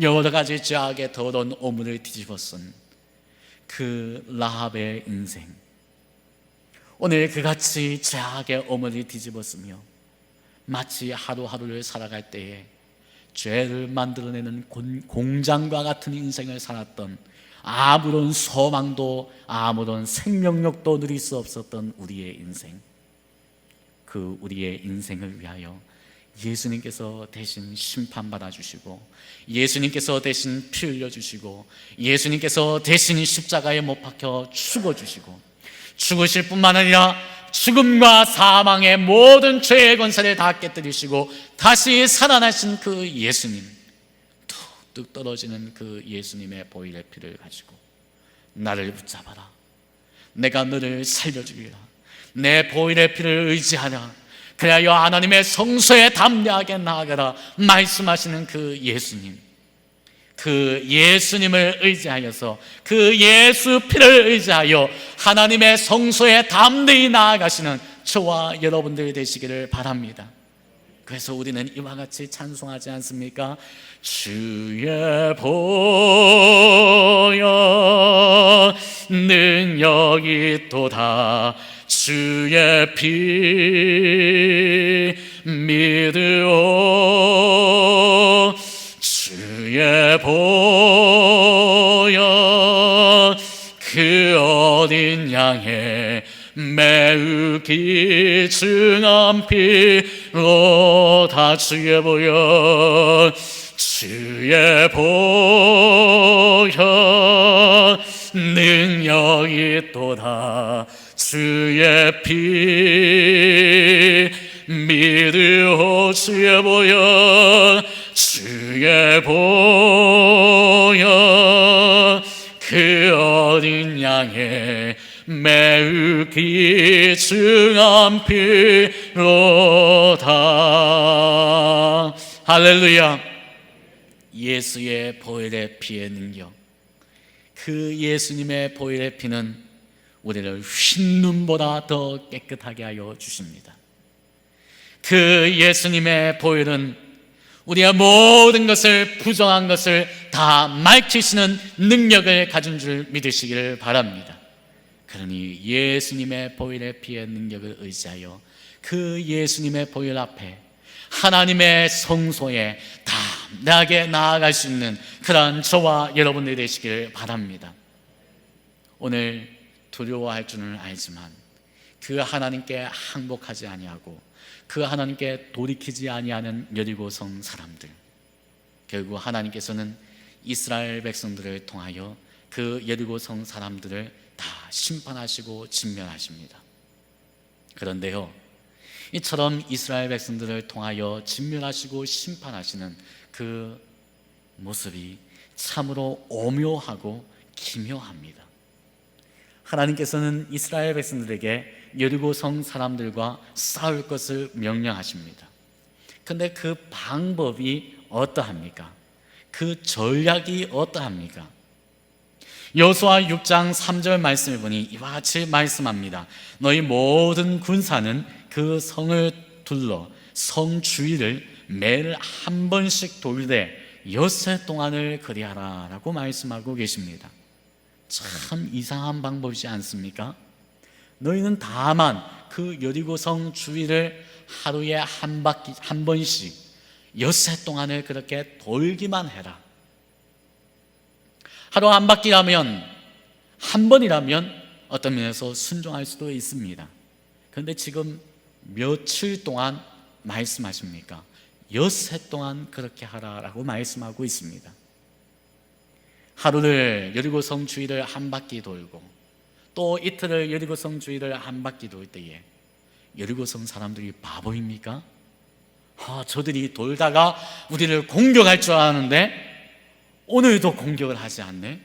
여러 가지 죄악의 더러운 오물을 뒤집어 쓴 그 라합의 인생, 오늘 그같이 죄악의 오물을 뒤집어 쓰며 마치 하루하루를 살아갈 때에 죄를 만들어내는 공장과 같은 인생을 살았던, 아무런 소망도 아무런 생명력도 누릴 수 없었던 우리의 인생, 그 우리의 인생을 위하여 예수님께서 대신 심판받아 주시고 예수님께서 대신 피 흘려 주시고 예수님께서 대신 십자가에 못 박혀 죽어 주시고 죽으실 뿐만 아니라 죽음과 사망의 모든 죄의 권세를 다 깨뜨리시고 다시 살아나신 그 예수님, 뚝뚝 떨어지는 그 예수님의 보혈의 피를 가지고 나를 붙잡아라, 내가 너를 살려주리라, 내 보혈의 피를 의지하라, 그래야 하나님의 성소에 담대하게 나아가라 말씀하시는 그 예수님, 그 예수님을 의지하여서 그 예수 피를 의지하여 하나님의 성소에 담대히 나아가시는 저와 여러분들 되시기를 바랍니다. 그래서 우리는 이와 같이 찬송하지 않습니까? 주의 보혈 능력이 또다 주의 피 믿으오 주의 보혈 그 어린 양의 매우 귀중한 피로 다 주의 보혈 주의 보혈 능력이 또다 주의 피 믿으오 주의 보혈 주의 보혈 그 어린 양의 매우 귀중한 피로다. 할렐루야. 예수의 보혈의 피의 능력, 그 예수님의 보혈의 피는 우리를 흰눈보다 더 깨끗하게 하여 주십니다. 그 예수님의 보혈은 우리가 모든 것을, 부정한 것을 다 맑히시는 능력을 가진 줄 믿으시기를 바랍니다. 그러니 예수님의 보혈의 피의 능력을 의지하여 그 예수님의 보혈 앞에 하나님의 성소에 담대하게 나아갈 수 있는 그러한 저와 여러분들이 되시기를 바랍니다. 오늘 두려워할 줄은 알지만 그 하나님께 항복하지 아니하고 그 하나님께 돌이키지 아니하는 여리고성 사람들, 결국 하나님께서는 이스라엘 백성들을 통하여 그 여리고성 사람들을 다 심판하시고 진멸하십니다. 그런데요, 이처럼 이스라엘 백성들을 통하여 진멸하시고 심판하시는 그 모습이 참으로 오묘하고 기묘합니다. 하나님께서는 이스라엘 백성들에게 여리고성 사람들과 싸울 것을 명령하십니다. 근데 그 방법이 어떠합니까? 그 전략이 어떠합니까? 여호수아 6장 3절 말씀을 보니 이와 같이 말씀합니다. 너희 모든 군사는 그 성을 둘러 성 주위를 매일 한 번씩 돌되 엿새 동안을 그리하라 라고 말씀하고 계십니다. 참 이상한 방법이지 않습니까? 너희는 다만 그 여리고성 주위를 하루에 한 번씩 엿새 동안을 그렇게 돌기만 해라. 하루 한 바퀴라면, 한 번이라면 어떤 면에서 순종할 수도 있습니다. 그런데 지금 며칠 동안 말씀하십니까? 엿새 동안 그렇게 하라라고 말씀하고 있습니다. 하루를 여리고성 주위를 한 바퀴 돌고 또 이틀을 여리고성 주위를 한 바퀴 돌 때에 여리고성 사람들이 바보입니까? 저들이 돌다가 우리를 공격할 줄 아는데 오늘도 공격을 하지 않네?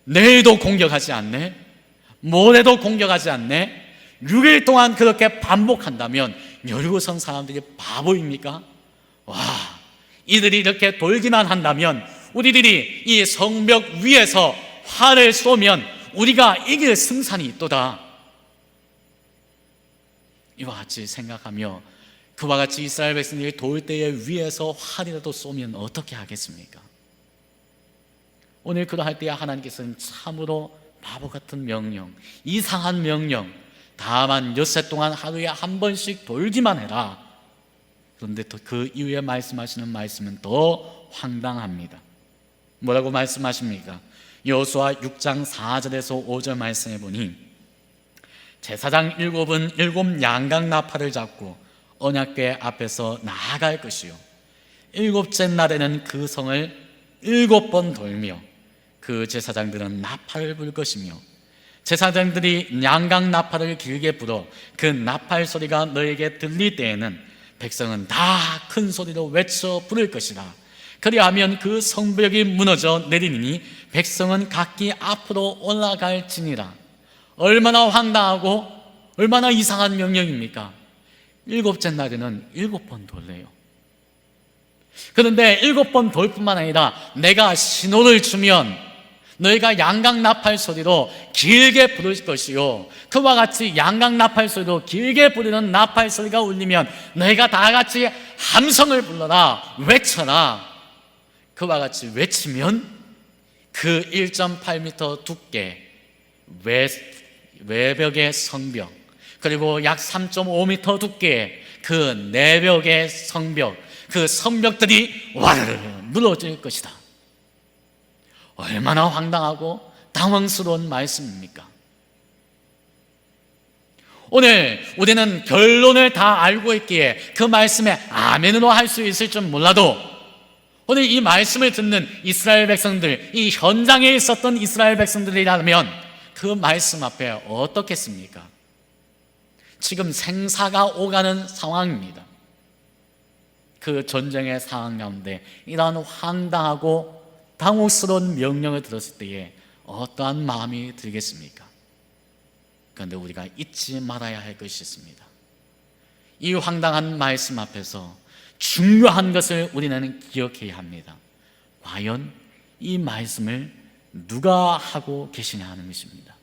내일도 공격하지 않네? 모레도 공격하지 않네? 6일 동안 그렇게 반복한다면 여리고성 사람들이 바보입니까? 이들이 이렇게 돌기만 한다면 우리들이 이 성벽 위에서 활을 쏘면 우리가 이길 승산이 있도다. 이와 같이 생각하며 그와 같이 이스라엘 백성들이 돌 때에 위에서 활이라도 쏘면 어떻게 하겠습니까? 오늘 그러할 때에 하나님께서는 참으로 바보 같은 명령, 이상한 명령, 다만 엿새 동안 하루에 한 번씩 돌기만 해라. 그런데 또 그 이후에 말씀하시는 말씀은 더 황당합니다. 뭐라고 말씀하십니까? 여호수아 6장 4절에서 5절 말씀해 보니 제사장 7은 7 양각 나팔을 잡고 언약궤 앞에서 나아갈 것이요 7째 날에는 그 성을 7번 돌며 그 제사장들은 나팔을 불 것이며 제사장들이 양각 나팔을 길게 불어 그 나팔 소리가 너에게 들릴 때에는 백성은 다 큰 소리로 외쳐 부를 것이다. 그리하면 그 성벽이 무너져 내리니 백성은 각기 앞으로 올라갈지니라. 얼마나 황당하고 얼마나 이상한 명령입니까? 7째 날에는 7번 돌래요. 그런데 7번 돌 뿐만 아니라 내가 신호를 주면 너희가 양각 나팔 소리로 길게 부를 것이요 그와 같이 양각 나팔 소리로 길게 부르는 나팔 소리가 울리면 너희가 다 같이 함성을 불러라, 외쳐라. 그와 같이 외치면 그 1.8m 두께 외벽의 성벽 그리고 약 3.5m 두께의 그 내벽의 성벽, 그 성벽들이 와르르 무너질 것이다. 얼마나 황당하고 당황스러운 말씀입니까? 오늘 우리는 결론을 다 알고 있기에 그 말씀에 아멘으로 할 수 있을 줄 몰라도 오늘 이 말씀을 듣는 이스라엘 백성들, 이 현장에 있었던 이스라엘 백성들이라면 그 말씀 앞에 어떻겠습니까? 지금 생사가 오가는 상황입니다. 그 전쟁의 상황 가운데 이러한 황당하고 당혹스러운 명령을 들었을 때에 어떠한 마음이 들겠습니까? 그런데 우리가 잊지 말아야 할 것이 있습니다. 이 황당한 말씀 앞에서 중요한 것을 우리는 기억해야 합니다. 과연 이 말씀을 누가 하고 계시냐 하는 것입니다.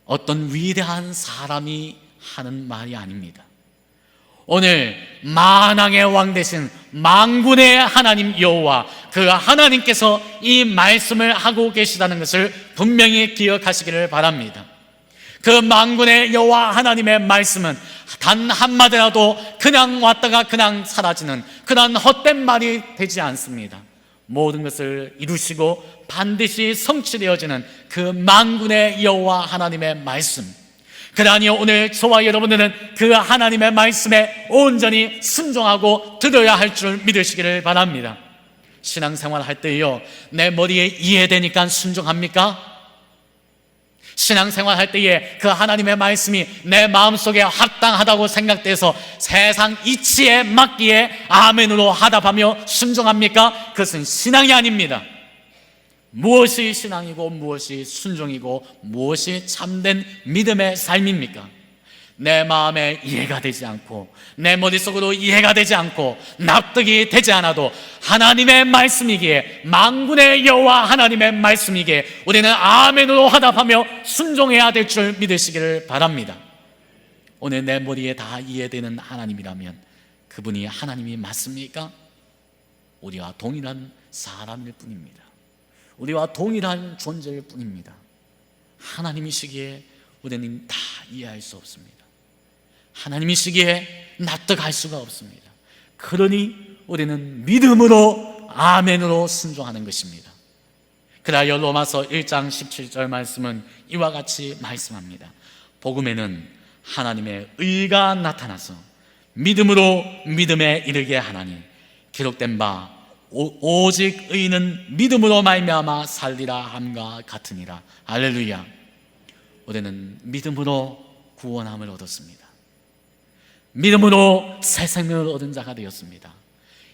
어떤 위대한 사람이 하는 말이 아닙니다. 오늘 만왕의 왕 되신 만군의 하나님 여호와 그 하나님께서 이 말씀을 하고 계시다는 것을 분명히 기억하시기를 바랍니다. 그 만군의 여호와 하나님의 말씀은 단 한마디라도 그냥 왔다가 그냥 사라지는 그런 헛된 말이 되지 않습니다. 모든 것을 이루시고 반드시 성취되어지는 그 만군의 여호와 하나님의 말씀, 그러니 오늘 저와 여러분들은 그 하나님의 말씀에 온전히 순종하고 들어야 할 줄 믿으시기를 바랍니다. 신앙생활 할 때요, 내 머리에 이해되니까 순종합니까? 신앙생활 할 때에 그 하나님의 말씀이 내 마음속에 합당하다고 생각돼서 세상 이치에 맞기에 아멘으로 하답하며 순종합니까? 그것은 신앙이 아닙니다. 무엇이 신앙이고 무엇이 순종이고 무엇이 참된 믿음의 삶입니까? 내 마음에 이해가 되지 않고 내 머릿속으로 이해가 되지 않고 납득이 되지 않아도 하나님의 말씀이기에, 만군의 여호와 하나님의 말씀이기에 우리는 아멘으로 화답하며 순종해야 될 줄 믿으시기를 바랍니다. 오늘 내 머리에 다 이해되는 하나님이라면 그분이 하나님이 맞습니까? 우리와 동일한 사람일 뿐입니다. 우리와 동일한 존재일 뿐입니다. 하나님이시기에 우리는 다 이해할 수 없습니다. 하나님이시기에 납득할 수가 없습니다. 그러니 우리는 믿음으로 아멘으로 순종하는 것입니다. 그래야 로마서 1장 17절 말씀은 이와 같이 말씀합니다. 복음에는 하나님의 의가 나타나서 믿음으로 믿음에 이르게 하나니 기록된 바 오직 의인은 믿음으로 말미암아 살리라 함과 같으니라. 할렐루야. 우리는 믿음으로 구원함을 얻었습니다. 믿음으로 새 생명을 얻은 자가 되었습니다.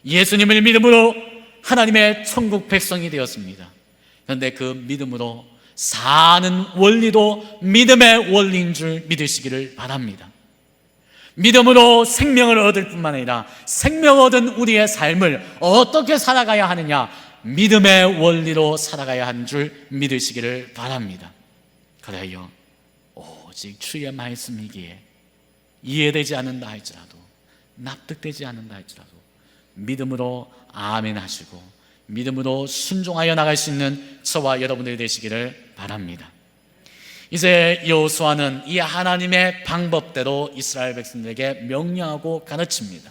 예수님을 믿음으로 하나님의 천국 백성이 되었습니다. 그런데 그 믿음으로 사는 원리도 믿음의 원리인 줄 믿으시기를 바랍니다. 믿음으로 생명을 얻을 뿐만 아니라 생명 얻은 우리의 삶을 어떻게 살아가야 하느냐, 믿음의 원리로 살아가야 하는 줄 믿으시기를 바랍니다. 그래요, 오직 주의 말씀이기에 이해되지 않는다 할지라도, 납득되지 않는다 할지라도 믿음으로 아멘 하시고 믿음으로 순종하여 나갈 수 있는 저와 여러분들이 되시기를 바랍니다. 이제 여호수아는 이 하나님의 방법대로 이스라엘 백성들에게 명령하고 가르칩니다.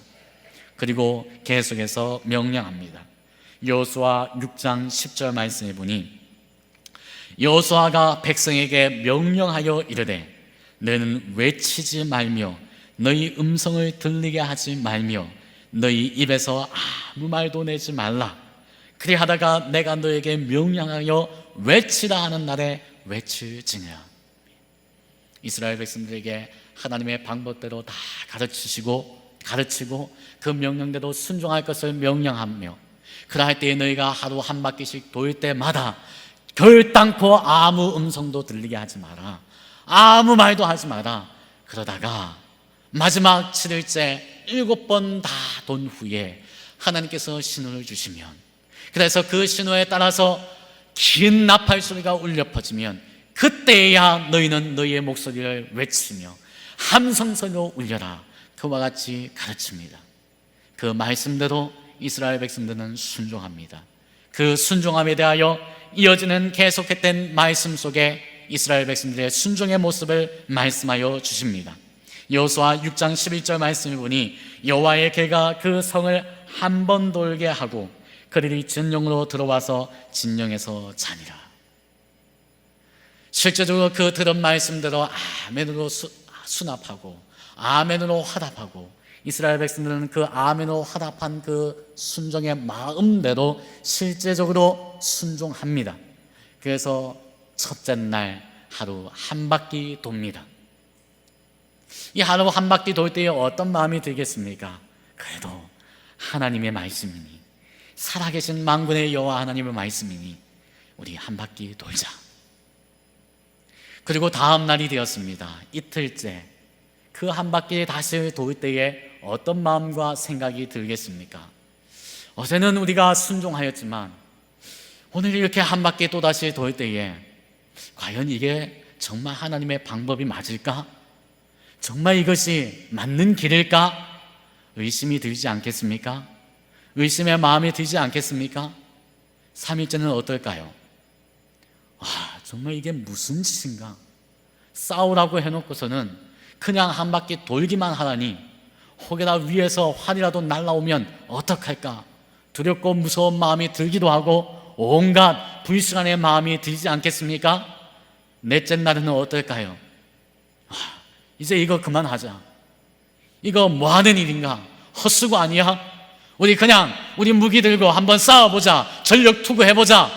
그리고 계속해서 명령합니다. 여호수아 6장 10절 말씀해 보니, 여호수아가 백성에게 명령하여 이르되 너는 외치지 말며 너희 음성을 들리게 하지 말며 너희 입에서 아무 말도 내지 말라. 그리하다가 내가 너에게 명령하여 외치라 하는 날에 외칠지니라. 이스라엘 백성들에게 하나님의 방법대로 다 가르치고 그 명령대로 순종할 것을 명령하며, 그러할 때에 너희가 하루 한 바퀴씩 돌 때마다 결단코 아무 음성도 들리게 하지 마라. 아무 말도 하지 마라. 그러다가 마지막 7일째 7번 다 돈 후에 하나님께서 신호를 주시면, 그래서 그 신호에 따라서 긴 나팔 소리가 울려 퍼지면 그때야 너희는 너희의 목소리를 외치며 함성소리로 울려라. 그와 같이 가르칩니다. 그 말씀대로 이스라엘 백성들은 순종합니다. 그 순종함에 대하여 이어지는 계속했던 말씀 속에 이스라엘 백성들의 순종의 모습을 말씀하여 주십니다. 여호수아 6장 11절 말씀을 보니 여호와의 개가 그 성을 한 번 돌게 하고 그들이 진영으로 들어와서 진영에서 자니라. 실제적으로 그 들은 말씀대로 아멘으로 수납하고 아멘으로 화답하고, 이스라엘 백성들은 그 아멘으로 화답한 그 순종의 마음대로 실제적으로 순종합니다. 그래서 첫째 날 하루 한 바퀴 돕니다. 이 하루 한 바퀴 돌 때에 어떤 마음이 들겠습니까? 그래도 하나님의 말씀이니, 살아계신 만군의 여호와 하나님의 말씀이니 우리 한 바퀴 돌자. 그리고 다음 날이 되었습니다. 이틀째. 그 한 바퀴 다시 돌 때에 어떤 마음과 생각이 들겠습니까? 어제는 우리가 순종하였지만 오늘 이렇게 한 바퀴 또다시 돌 때에 과연 이게 정말 하나님의 방법이 맞을까? 정말 이것이 맞는 길일까? 의심이 들지 않겠습니까? 의심의 마음이 들지 않겠습니까? 3일째는 어떨까요? 정말 이게 무슨 짓인가? 싸우라고 해놓고서는 그냥 한 바퀴 돌기만 하라니, 혹여나 위에서 활이라도 날라오면 어떡할까? 두렵고 무서운 마음이 들기도 하고 온갖 불순한의 마음이 들지 않겠습니까? 넷째 날은 어떨까요? 이제 이거 그만하자. 이거 뭐하는 일인가? 헛수고 아니야? 우리 무기 들고 한번 싸워보자, 전력 투구해보자,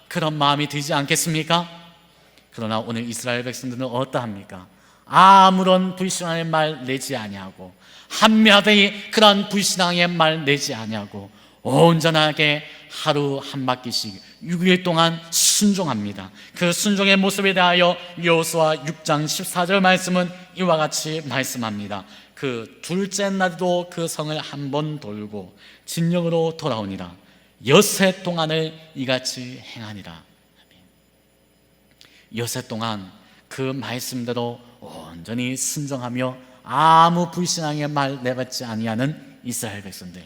그런 마음이 들지 않겠습니까? 그러나 오늘 이스라엘 백성들은 어떠합니까? 아무런 불신앙의 말 내지 아니하고, 한마디 그런 불신앙의 말 내지 아니하고 온전하게 하루 한 바퀴씩 6일 동안 순종합니다. 그 순종의 모습에 대하여 여호수아 6장 14절 말씀은 이와 같이 말씀합니다. 그 둘째 날도 그 성을 한 번 돌고 진영으로 돌아오니라. 엿새 동안을 이같이 행하니라. 엿새 동안 그 말씀대로 온전히 순종하며 아무 불신앙의 말 내뱉지 아니하는 이스라엘 백성들.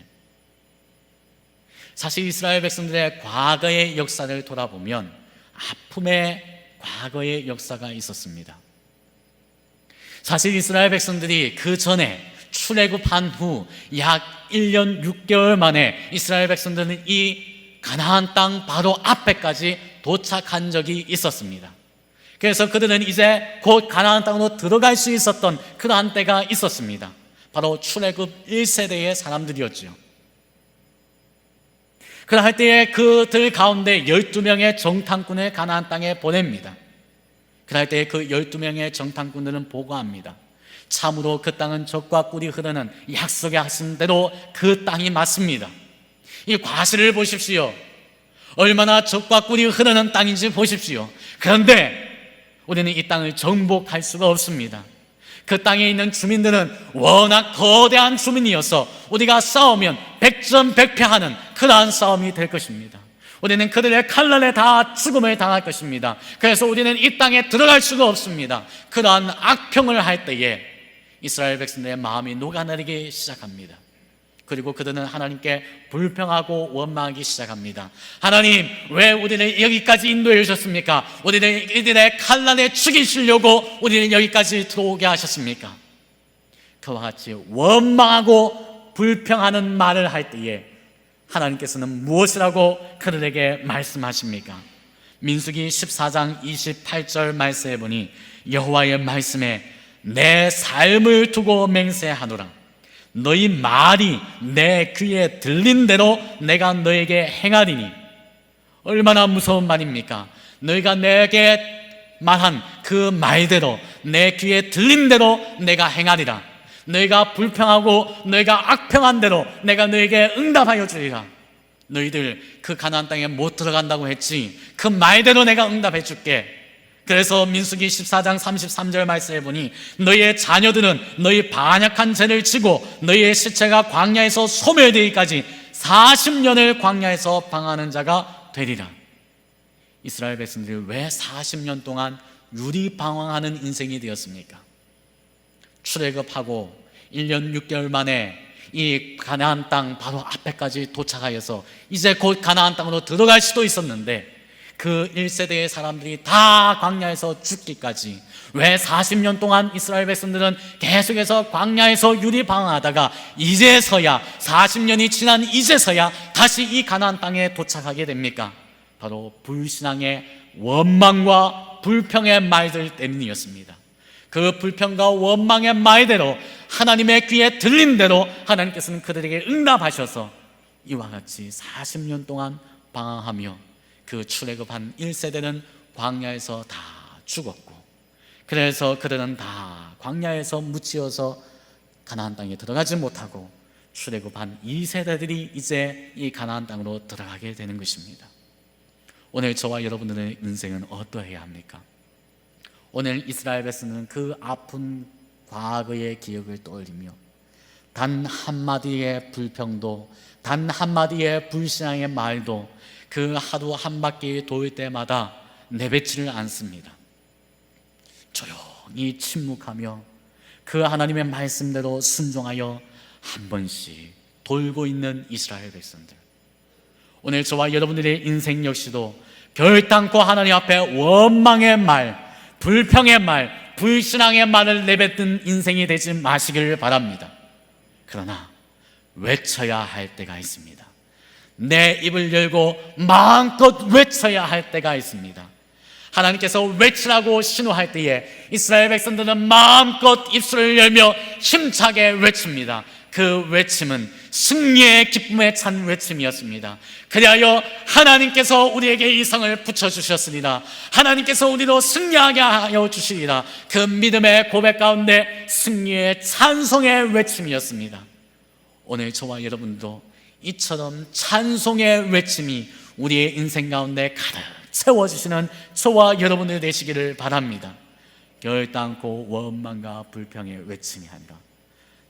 사실 이스라엘 백성들의 과거의 역사를 돌아보면 아픔의 과거의 역사가 있었습니다. 사실 이스라엘 백성들이 그 전에 출애굽한 후 약 1년 6개월 만에 이스라엘 백성들은 이 가나안 땅 바로 앞에까지 도착한 적이 있었습니다. 그래서 그들은 이제 곧 가나안 땅으로 들어갈 수 있었던 그러한 때가 있었습니다. 바로 출애굽 1세대의 사람들이었죠. 그럴 때에 그들 가운데 12명의 정탐꾼을 가나안 땅에 보냅니다. 그럴 때에 그 12명의 정탐꾼들은 보고합니다. 참으로 그 땅은 젖과 꿀이 흐르는 약속의 하신 대로 그 땅이 맞습니다. 이 과실을 보십시오. 얼마나 젖과 꿀이 흐르는 땅인지 보십시오. 그런데 우리는 이 땅을 정복할 수가 없습니다. 그 땅에 있는 주민들은 워낙 거대한 주민이어서 우리가 싸우면 백전백패하는 그러한 싸움이 될 것입니다. 우리는 그들의 칼날에 다 죽음을 당할 것입니다. 그래서 우리는 이 땅에 들어갈 수가 없습니다. 그러한 악평을 할 때에 이스라엘 백성들의 마음이 녹아내리기 시작합니다. 그리고 그들은 하나님께 불평하고 원망하기 시작합니다. 하나님, 왜 우리를 여기까지 인도해 주셨습니까? 우리를 이들의 칼날에 죽이시려고 우리를 여기까지 들어오게 하셨습니까? 그와 같이 원망하고 불평하는 말을 할 때에 하나님께서는 무엇이라고 그들에게 말씀하십니까? 민수기 14장 28절 말씀해 보니 여호와의 말씀에 내 삶을 두고 맹세하노라. 너희 말이 내 귀에 들린 대로 내가 너에게 행하리니. 얼마나 무서운 말입니까? 너희가 내게 말한 그 말대로 내 귀에 들린 대로 내가 행하리라. 너희가 불평하고 너희가 악평한 대로 내가 너에게 응답하여 주리라. 너희들 그 가나안 땅에 못 들어간다고 했지, 그 말대로 내가 응답해 줄게. 그래서 민수기 14장 33절 말씀해 보니 너희의 자녀들은 너희 반역한 죄를 지고 너희의 시체가 광야에서 소멸되기까지 40년을 광야에서 방황하는 자가 되리라. 이스라엘 백성들이 왜 40년 동안 유리방황하는 인생이 되었습니까? 출애굽하고 1년 6개월 만에 이 가나안 땅 바로 앞에까지 도착하여서 이제 곧 가나안 땅으로 들어갈 수도 있었는데 그 1세대의 사람들이 다 광야에서 죽기까지 왜 40년 동안 이스라엘 백성들은 계속해서 광야에서 유리방황하다가 이제서야 40년이 지난 이제서야 다시 이 가나안 땅에 도착하게 됩니까? 바로 불신앙의 원망과 불평의 말들 때문이었습니다. 그 불평과 원망의 말대로 하나님의 귀에 들린 대로 하나님께서는 그들에게 응답하셔서 이와 같이 40년 동안 방황하며 그 출애굽한 1세대는 광야에서 다 죽었고, 그래서 그들은 다 광야에서 묻히어서 가나안 땅에 들어가지 못하고 출애굽한 2세대들이 이제 이 가나안 땅으로 들어가게 되는 것입니다. 오늘 저와 여러분들의 인생은 어떠해야 합니까? 오늘 이스라엘 백성은 그 아픈 과거의 기억을 떠올리며 단 한마디의 불평도, 단 한마디의 불신앙의 말도 그 하루 한 바퀴 돌 때마다 내뱉지를 않습니다. 조용히 침묵하며 그 하나님의 말씀대로 순종하여 한 번씩 돌고 있는 이스라엘 백성들. 오늘 저와 여러분들의 인생 역시도 결단코 하나님 앞에 원망의 말, 불평의 말, 불신앙의 말을 내뱉는 인생이 되지 마시기를 바랍니다. 그러나 외쳐야 할 때가 있습니다. 내 입을 열고 마음껏 외쳐야 할 때가 있습니다. 하나님께서 외치라고 신호할 때에 이스라엘 백성들은 마음껏 입술을 열며 힘차게 외칩니다. 그 외침은 승리의 기쁨에 찬 외침이었습니다. 그리하여 하나님께서 우리에게 이 성을 붙여주셨으리라. 하나님께서 우리로 승리하게 하여 주시리라. 그 믿음의 고백 가운데 승리의 찬송의 외침이었습니다. 오늘 저와 여러분도 이처럼 찬송의 외침이 우리의 인생 가운데 가득 채워주시는 저와 여러분들 되시기를 바랍니다. 결단코 원망과 불평의 외침이 아니라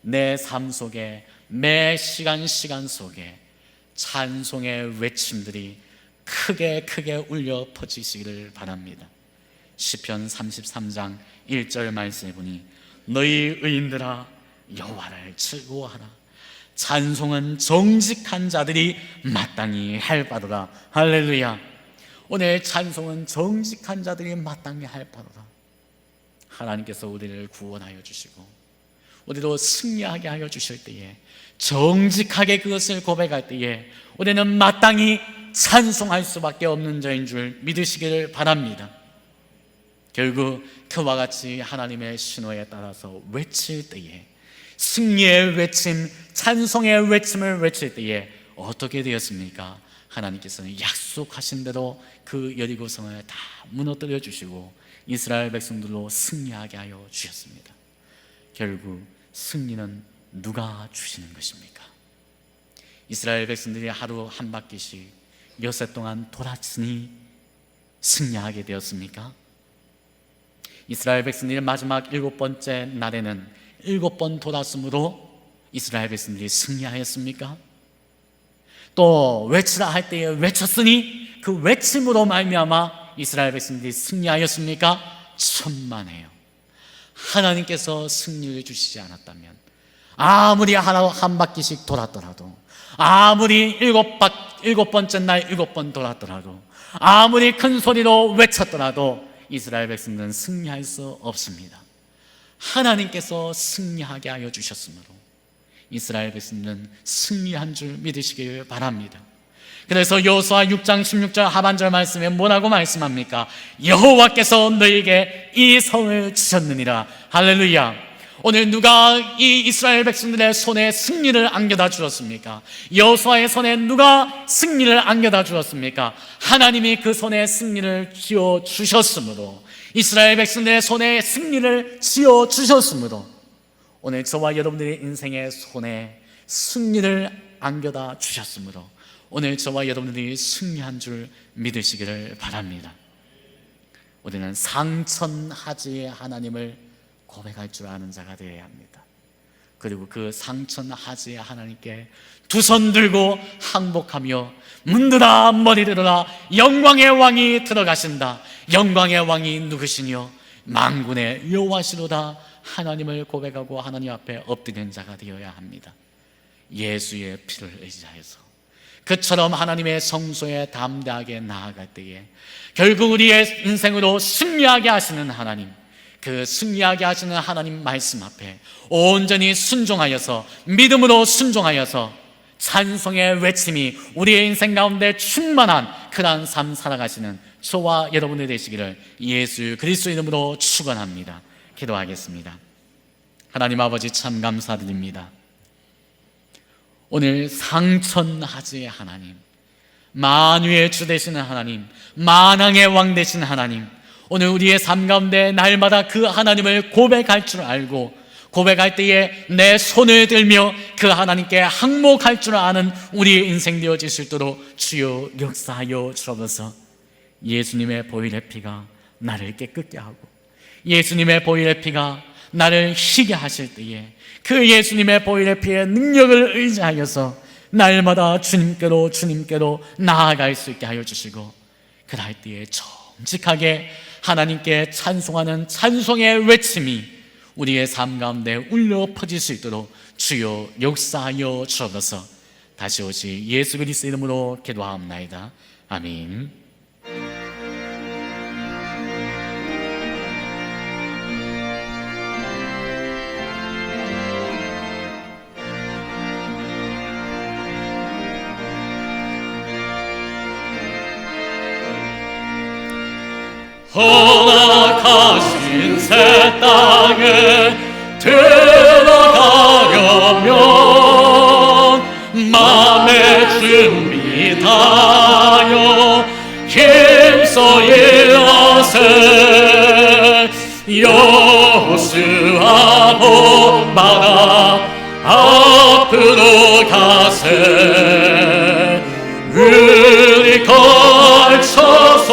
내 삶 속에 매 시간 속에 찬송의 외침들이 크게 울려 퍼지시기를 바랍니다. 시편 33장 1절 말씀에 보니 너희 의인들아 여호와를 즐거워하라. 찬송은 정직한 자들이 마땅히 할 바로라. 할렐루야. 오늘 찬송은 정직한 자들이 마땅히 할 바로라. 하나님께서 우리를 구원하여 주시고 우리도 승리하게 하여 주실 때에 정직하게 그것을 고백할 때에 우리는 마땅히 찬송할 수밖에 없는 자인 줄 믿으시기를 바랍니다. 결국 그와 같이 하나님의 신호에 따라서 외칠 때에 승리의 외침, 찬송의 외침을 외칠 때에 어떻게 되었습니까? 하나님께서는 약속하신 대로 그 여리고성을 다 무너뜨려 주시고 이스라엘 백성들로 승리하게 하여 주셨습니다. 결국 승리는 누가 주시는 것입니까? 이스라엘 백성들이 하루 한 바퀴씩 엿새 동안 돌았으니 승리하게 되었습니까? 이스라엘 백성들이 마지막 7번째 날에는 7번 돌았으므로 이스라엘 백성들이 승리하였습니까? 또 외치라 할 때에 외쳤으니 그 외침으로 말미암아 이스라엘 백성들이 승리하였습니까? 천만에요. 하나님께서 승리를 주시지 않았다면 아무리 하루 한 바퀴씩 돌았더라도, 아무리 7번째 날 7번 돌았더라도, 아무리 큰 소리로 외쳤더라도 이스라엘 백성들은 승리할 수 없습니다. 하나님께서 승리하게 하여 주셨으므로 이스라엘 백성들은 승리한 줄 믿으시길 바랍니다. 그래서 여호수아 6장 16절 하반절 말씀에 뭐라고 말씀합니까? 여호와께서 너에게 이 성을 주셨느니라. 할렐루야. 오늘 누가 이 이스라엘 백성들의 손에 승리를 안겨다 주었습니까? 여호수아의 손에 누가 승리를 안겨다 주었습니까? 하나님이 그 손에 승리를 쥐어 주셨으므로, 이스라엘 백성들의 손에 승리를 쥐어 주셨으므로 오늘 저와 여러분들의 인생의 손에 승리를 안겨다 주셨으므로 오늘 저와 여러분들이 승리한 줄 믿으시기를 바랍니다. 우리는 상천하지의 하나님을 고백할 줄 아는 자가 되어야 합니다. 그리고 그 상천하지의 하나님께 두 손 들고 항복하며 문들아 머리 들어라, 영광의 왕이 들어가신다. 영광의 왕이 누구시뇨? 만군의 여호와시로다. 하나님을 고백하고 하나님 앞에 엎드린 자가 되어야 합니다. 예수의 피를 의지하여서 그처럼 하나님의 성소에 담대하게 나아갈 때에 결국 우리의 인생으로 승리하게 하시는 하나님, 그 승리하게 하시는 하나님 말씀 앞에 온전히 순종하여서, 믿음으로 순종하여서 찬송의 외침이 우리의 인생 가운데 충만한 그러한 삶 살아가시는 저와 여러분이 되시기를 예수 그리스도 이름으로 축원합니다. 기도하겠습니다. 하나님 아버지, 참 감사드립니다. 오늘 상천하지의 하나님, 만유의 주 되시는 하나님, 만왕의 왕 되시는 하나님, 오늘 우리의 삶 가운데 날마다 그 하나님을 고백할 줄 알고 고백할 때에 내 손을 들며 그 하나님께 항목할 줄 아는 우리의 인생 되어질 수 있도록 주여 역사하여 주옵소서. 예수님의 보혈의 피가 나를 깨끗게 하고 예수님의 보혈의 피가 나를 희게 하실 때에 그 예수님의 보혈의 피의 능력을 의지하여서 날마다 주님께로 나아갈 수 있게 하여 주시고, 그럴 때에 정직하게 하나님께 찬송하는 찬송의 외침이 우리의 삶 가운데 울려 퍼질 수 있도록 주여 역사하여 주옵소서. 다시 오시 예수 그리스도 이름으로 기도하옵나이다. 아멘. 허락하신 새 땅에 들어가려면 다하여 힘써 일하세. 여호수아 본받아 앞으로 가세. 우리 걸쳐서는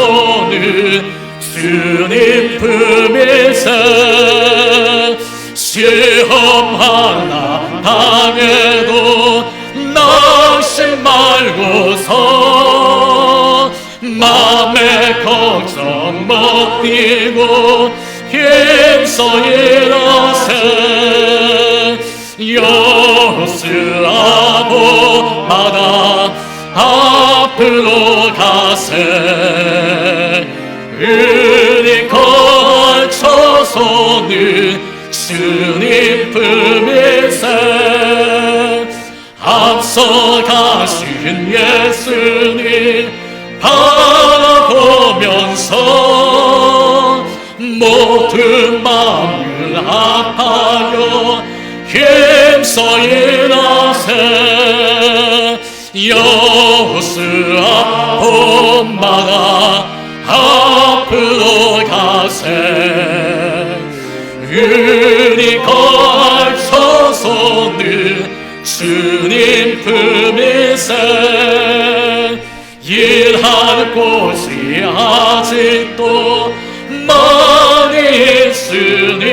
주님 품일세. 시험 하나 당해도 낙심 말고서 맘에 걱정 못 띠고 힘써 일하세. 여호수아 본받아 앞으로 가세. 우리 걸쳐서는 주님 품일세. 앞서 가신 예수님 바라보면서 모든 마음을 아파요 힘써 일하세. 여호수아 본받아 앞으로 가세. 우리 걸쳐서는 주님 품일세. 일할 곳이 아직도 많이 있으니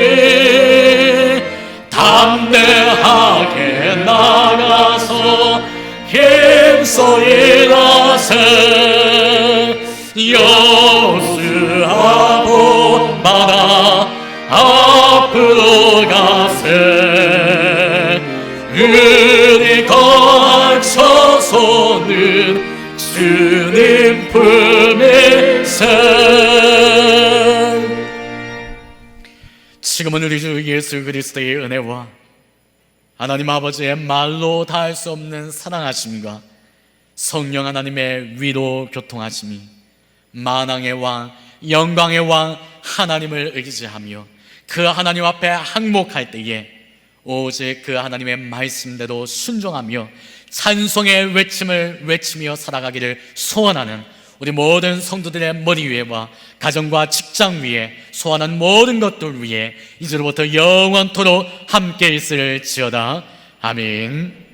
담대하게 나가서 힘써 일하세. 여호수아 본받아 앞으로 가세. 우리 걸쳐서는 주님 품일세. 지금은 우리 주 예수 그리스도의 은혜와 하나님 아버지의 말로 다할 수 없는 사랑하심과 성령 하나님의 위로 교통하심이 만왕의 왕 영광의 왕 하나님을 의지하며 그 하나님 앞에 항목할 때에 오직 그 하나님의 말씀대로 순종하며 찬송의 외침을 외치며 살아가기를 소원하는 우리 모든 성도들의 머리 위에와 가정과 직장 위에 소원하는 모든 것들 위에 이제로부터 영원토록 함께 있을지어다. 아멘.